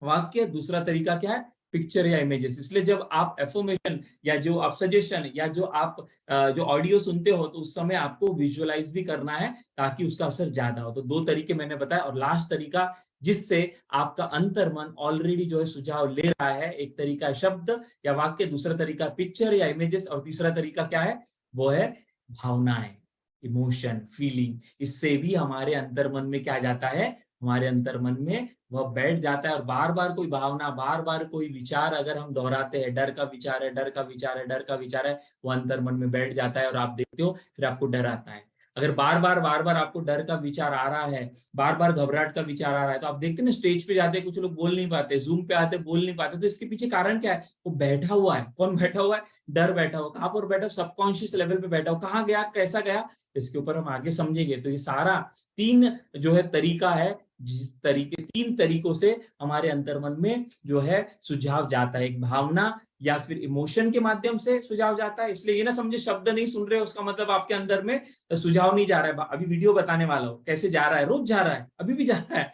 वाक्य, दूसरा तरीका क्या है, पिक्चर या इमेजेस। इसलिए जब आप एफर्मेशन या जो आप सजेशन या जो आप जो ऑडियो सुनते हो तो उस समय आपको विजुअलाइज भी करना है ताकि उसका असर ज्यादा हो। तो दो तरीके मैंने बताया, और लास्ट तरीका जिससे आपका अंतर्मन ऑलरेडी जो है सुझाव ले रहा है, एक तरीका है शब्द या वाक्य, दूसरा तरीका पिक्चर या इमेजेस, और तीसरा तरीका क्या है, वो है भावनाएं, इमोशन, फीलिंग। इससे भी हमारे अंतर्मन में क्या जाता है, हमारे अंतर्मन में वह बैठ जाता है। और बार बार कोई भावना, बार बार कोई विचार अगर हम दोहराते हैं, डर का विचार है, डर का विचार है, डर का विचार है, वो अंतर्मन में बैठ जाता है और आप देखते हो फिर आपको डर आता है। अगर बार बार आपको डर का विचार आ रहा है, बार बार घबराहट का विचार आ रहा है, तो आप देखते हैं ना स्टेज पे जाते हैं कुछ लोग बोल नहीं पाते, जूम पे आते बोल नहीं पाते, तो इसके पीछे कारण क्या है, वो बैठा हुआ है। कौन बैठा हुआ है, डर बैठा हुआ। कहाँ पर बैठा, सबकॉन्शियस लेवल पे बैठा हो, कहाँ गया, कैसा गया, इसके ऊपर हम आगे समझेंगे। तो ये सारा तीन जो है तरीका है, जिस तरीके, तीन तरीकों से हमारे अंतर्मन में जो है सुझाव जाता है। एक भावना या फिर इमोशन के माध्यम से सुझाव जाता है। इसलिए ये ना समझे शब्द नहीं सुन रहे हो उसका मतलब आपके अंदर में सुझाव नहीं जा रहा है। अभी वीडियो बताने वाला हूँ कैसे जा रहा है, रोज जा रहा है, अभी भी जा रहा है,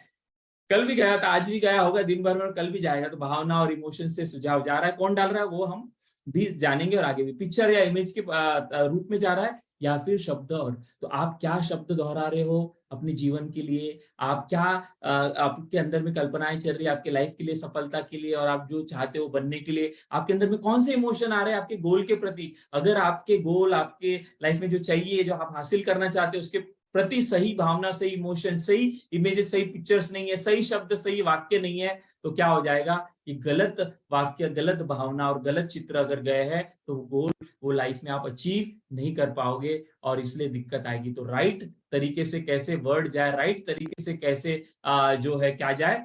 कल भी गया था, आज भी गया होगा, दिन भर में कल भी जाएगा। तो भावना और इमोशन से सुझाव जा रहा है, कौन डाल रहा है वो हम भी जानेंगे। और आगे भी पिक्चर या इमेज के रूप में जा रहा है या फिर शब्द। और तो आप क्या शब्द दोहरा रहे हो अपने जीवन के लिए, आप क्या आपके अंदर में कल्पनाएं चल रही है आपके लाइफ के लिए, सफलता के लिए, और आप जो चाहते हो बनने के लिए, आपके अंदर में कौन से इमोशन आ रहे हैं आपके गोल के प्रति। अगर आपके गोल, आपके लाइफ में जो चाहिए, जो आप हासिल करना चाहते हो, उसके प्रति सही भावना, सही इमोशन, सही इमेजेस, सही पिक्चर्स नहीं है, सही शब्द, सही वाक्य नहीं है, तो क्या हो जाएगा कि गलत वाक्य, गलत भावना और गलत चित्र अगर गए हैं तो गोल वो लाइफ में आप अचीव नहीं कर पाओगे और इसलिए दिक्कत आएगी। तो राइट तरीके से कैसे वर्ड जाए, राइट तरीके से कैसे जो है क्या जाए,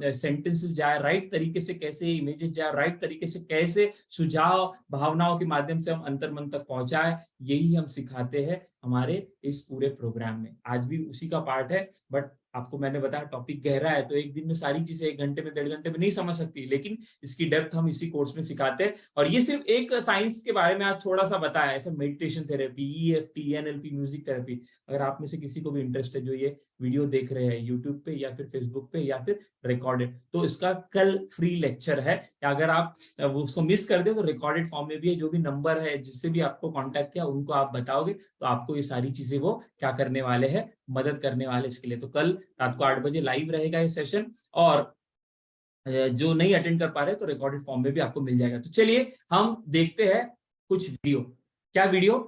सेंटेंसेस जाए, राइट तरीके से कैसे इमेजेस जाए, राइट तरीके से कैसे सुझाव भावनाओं के माध्यम से हम अंतर्मन तक पहुंचाए, यही हम सिखाते हैं हमारे इस पूरे प्रोग्राम में। आज भी उसी का पार्ट है, बट आपको मैंने बताया टॉपिक गहरा है, तो एक दिन में सारी चीजें 1 घंटे में, 1.5 घंटे में नहीं समझ सकती, लेकिन इसकी डेप्थ हम इसी कोर्स में सिखाते हैं। और ये सिर्फ एक साइंस के बारे में आज थोड़ा सा बताया, ऐसा meditation therapy, EFT, NLP, music therapy. अगर आप में से किसी को भी इंटरेस्ट है जो ये वीडियो देख रहे हैं यूट्यूब पे या फिर फेसबुक पे या फिर रिकॉर्डेड, तो इसका कल फ्री लेक्चर है। अगर आप वो उसको मिस कर दे तो रिकॉर्डेड फॉर्म में भी है, जो भी नंबर है जिससे भी आपको कांटेक्ट किया उनको आप बताओगे तो आपको ये सारी चीजें वो क्या करने वाले हैं, मदद करने वाले इसके लिए। तो कल रात को 8 बजे लाइव रहेगा ये सेशन, और जो नहीं अटेंड कर पा रहे तो रिकॉर्डेड फॉर्म में भी आपको मिल जाएगा। तो चलिए हम देखते हैं कुछ वीडियो। क्या वीडियो,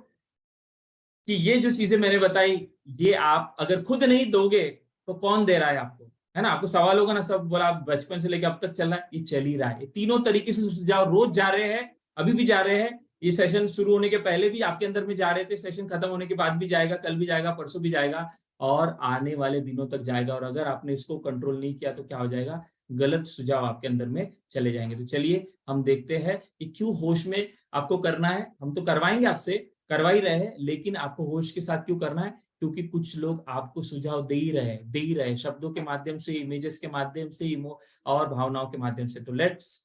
कि ये जो चीजें मैंने बताई, ये आप अगर खुद नहीं दोगे तो कौन दे रहा है आपको, है ना। आपको सवाल होगा ना, सब बोला बचपन से लेकर अब तक चल रहा है, ये चल ही रहा है। ये तीनों तरीके से सुझाव रोज जा रहे हैं, अभी भी जा रहे हैं। ये सेशन शुरू होने के पहले भी आपके अंदर में जा रहे थे, सेशन खत्म होने के बाद भी जाएगा, कल भी जाएगा, परसों भी जाएगा और आने वाले दिनों तक जाएगा। और अगर आपने इसको कंट्रोल नहीं किया तो क्या हो जाएगा, गलत सुझाव आपके अंदर में चले जाएंगे। तो चलिए हम देखते हैं कि क्यों होश में आपको करना है। हम तो करवाएंगे, आपसे करवा ही रहे हैं, लेकिन आपको होश के साथ क्यों करना है, क्योंकि कुछ लोग आपको सुझाव दे ही रहे शब्दों के माध्यम से, इमेजेस के माध्यम से, और भावनाओं के माध्यम से। तो let's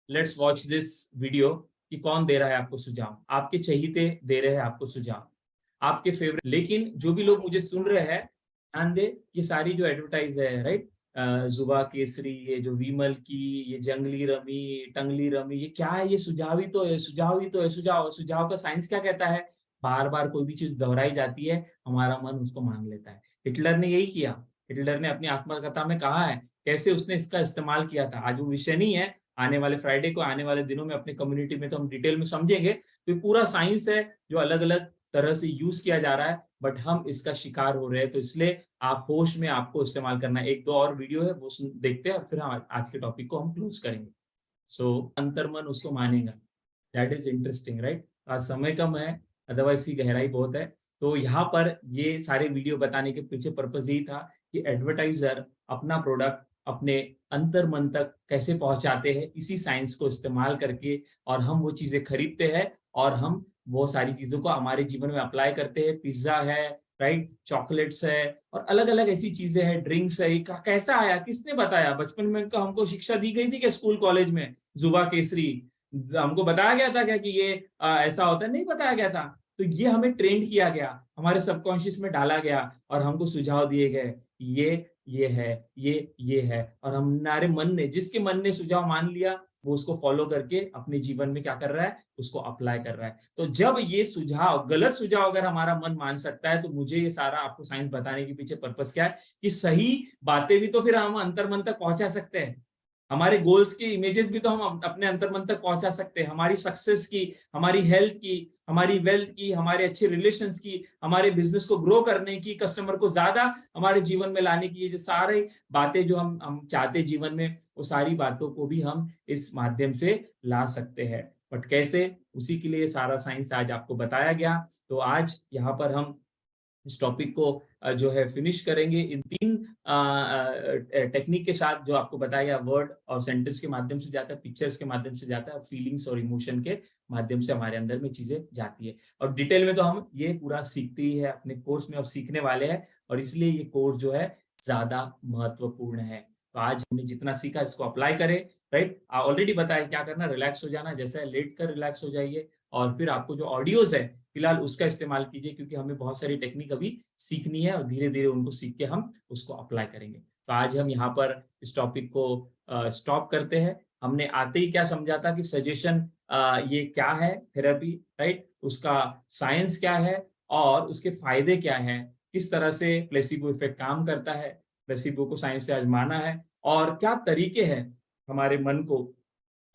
let's watch this video कि कौन दे रहा है आपको सुझाव। आपके चहीते दे रहे हैं आपको सुझाव, आपके फेवरेट। लेकिन जो भी लोग मुझे सुन रहे हैं, ध्यान दे, ये सारी जो एडवर्टाइज है, राइट, जुबा केसरी, ये जो विमल की, ये जंगली रमी, टंगली रमी, ये क्या है, ये सुझाव ही तो है, सुझाव ही तो है। सुझाव का साइंस क्या कहता है, बार बार कोई भी चीज दोहराई जाती है, हमारा मन उसको मान लेता है। हिटलर ने यही किया, हिटलर ने अपनी आत्मकथा में कहा है कैसे उसने इसका इस्तेमाल किया था। आज वो विषय नहीं है, आने वाले फ्राइडे को, आने वाले दिनों में अपने कम्युनिटी में तो हम डिटेल में समझेंगे। तो ये पूरा साइंस है जो अलग अलग तरह से यूज किया जा रहा है, बट हम इसका शिकार हो रहे हैं। तो इसलिए आप होश में आपको इस्तेमाल करना है। 1-2 और वीडियो है वो देखते हैं और फिर हम आज के टॉपिक को हम क्लोज करेंगे। सो अंतर्मन उसको मानेगा, दैट इज इंटरेस्टिंग, राइट। आज समय कम है, अदरवाइज की गहराई बहुत है। तो यहाँ पर ये सारे वीडियो बताने के पीछे पर्पज यही था कि एडवर्टाइजर अपना प्रोडक्ट अपने अंतर्मन तक कैसे पहुंचाते हैं, इसी साइंस को इस्तेमाल करके, और हम वो चीजें खरीदते हैं और हम वो सारी चीजों को हमारे जीवन में अप्लाई करते हैं। पिज्जा है, राइट, चॉकलेट्स है, और अलग अलग ऐसी चीजें हैं, ड्रिंक्स है। कैसा आया, किसने बताया, बचपन में हमको शिक्षा दी गई थी क्या स्कूल कॉलेज में, जुबा केसरी हमको बताया गया था क्या कि ये ऐसा होता है, नहीं बताया गया था। तो ये हमें ट्रेंड किया गया, हमारे सबकॉन्शियस में डाला गया और हमको सुझाव दिए गए, ये ये है, और हमारे मन ने, जिसके मन ने सुझाव मान लिया, वो उसको फॉलो करके अपने जीवन में क्या कर रहा है, उसको अप्लाई कर रहा है। तो जब ये सुझाव, गलत सुझाव अगर हमारा मन मान सकता है, तो मुझे ये सारा आपको साइंस बताने के पीछे पर्पस क्या है कि सही बातें भी तो फिर हम अंतर मन तक पहुंचा सकते हैं। हमारे गोल्स की इमेजेस भी तो हम अपने अंतर मन तक पहुंचा सकते हैं। हमारी सक्सेस की, हमारी हेल्थ की, हमारी वेल्थ की, हमारे अच्छे रिलेशंस की, हमारे बिजनेस को ग्रो करने की, कस्टमर को ज्यादा हमारे जीवन में लाने की, ये जो सारे बातें जो हम चाहते हैं जीवन में, वो सारी बातों को भी हम इस माध्यम से ला सकते हैं। बट कैसे, उसी के लिए सारा साइंस आज आपको बताया गया। तो आज यहाँ पर हम इस टॉपिक को जो है फिनिश करेंगे इन 3 टेक्निक के साथ, जो आपको बताया, वर्ड और सेंटेंस के माध्यम से जाता है, पिक्चर्स के माध्यम से जाता है, और फीलिंग्स और इमोशन के माध्यम से हमारे अंदर में चीजें जाती है। और डिटेल में तो हम ये पूरा सीखते ही है अपने कोर्स में, और सीखने वाले हैं, और इसलिए ये कोर्स जो है ज्यादा महत्वपूर्ण है। तो आज हमने जितना सीखा इसको अप्लाई करें, राइट। ऑलरेडी बताया क्या करना, रिलैक्स हो जाना, जैसे लेट कर रिलैक्स हो जाइए, और फिर आपको जो ऑडियोज है फिलहाल उसका इस्तेमाल कीजिए, क्योंकि हमें बहुत सारी टेक्निक अभी सीखनी है, और धीरे धीरे उनको सीख के हम उसको अप्लाई करेंगे। तो आज हम यहाँ पर इस टॉपिक को स्टॉप करते हैं। हमने आते ही क्या समझा था कि सजेशन ये क्या है, थेरेपी, राइट, उसका साइंस क्या है, और उसके फायदे क्या हैं, किस तरह से प्लेसिबो इफेक्ट काम करता है, प्लेसिबो को साइंस से आजमाना है, और क्या तरीके हैं हमारे मन को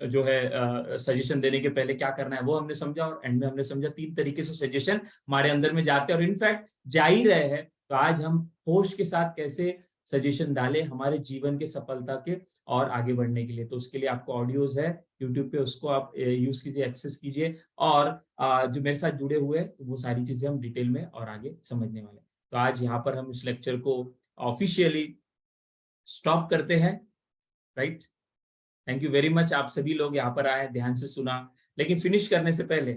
जो है सजेशन देने के पहले क्या करना है, वो हमने समझा। और एंड में हमने समझा 3 तरीके से सजेशन हमारे अंदर में जाते हैं, और इनफैक्ट जा ही रहे हैं। तो आज हम होश के साथ कैसे सजेशन डालें हमारे जीवन के सफलता के और आगे बढ़ने के लिए। तो उसके लिए आपको ऑडियोज है यूट्यूब पे, उसको आप यूज कीजिए, एक्सेस कीजिए, और जो मेरे साथ जुड़े हुए हैं, वो सारी चीजें हम डिटेल में और आगे समझने वाले हैं। तो आज यहाँ पर हम इस लेक्चर को ऑफिशियली स्टॉप करते हैं, right. Thank you very much, आप सभी लोग यहाँ पर आए, ध्यान से सुना। लेकिन फिनिश करने से पहले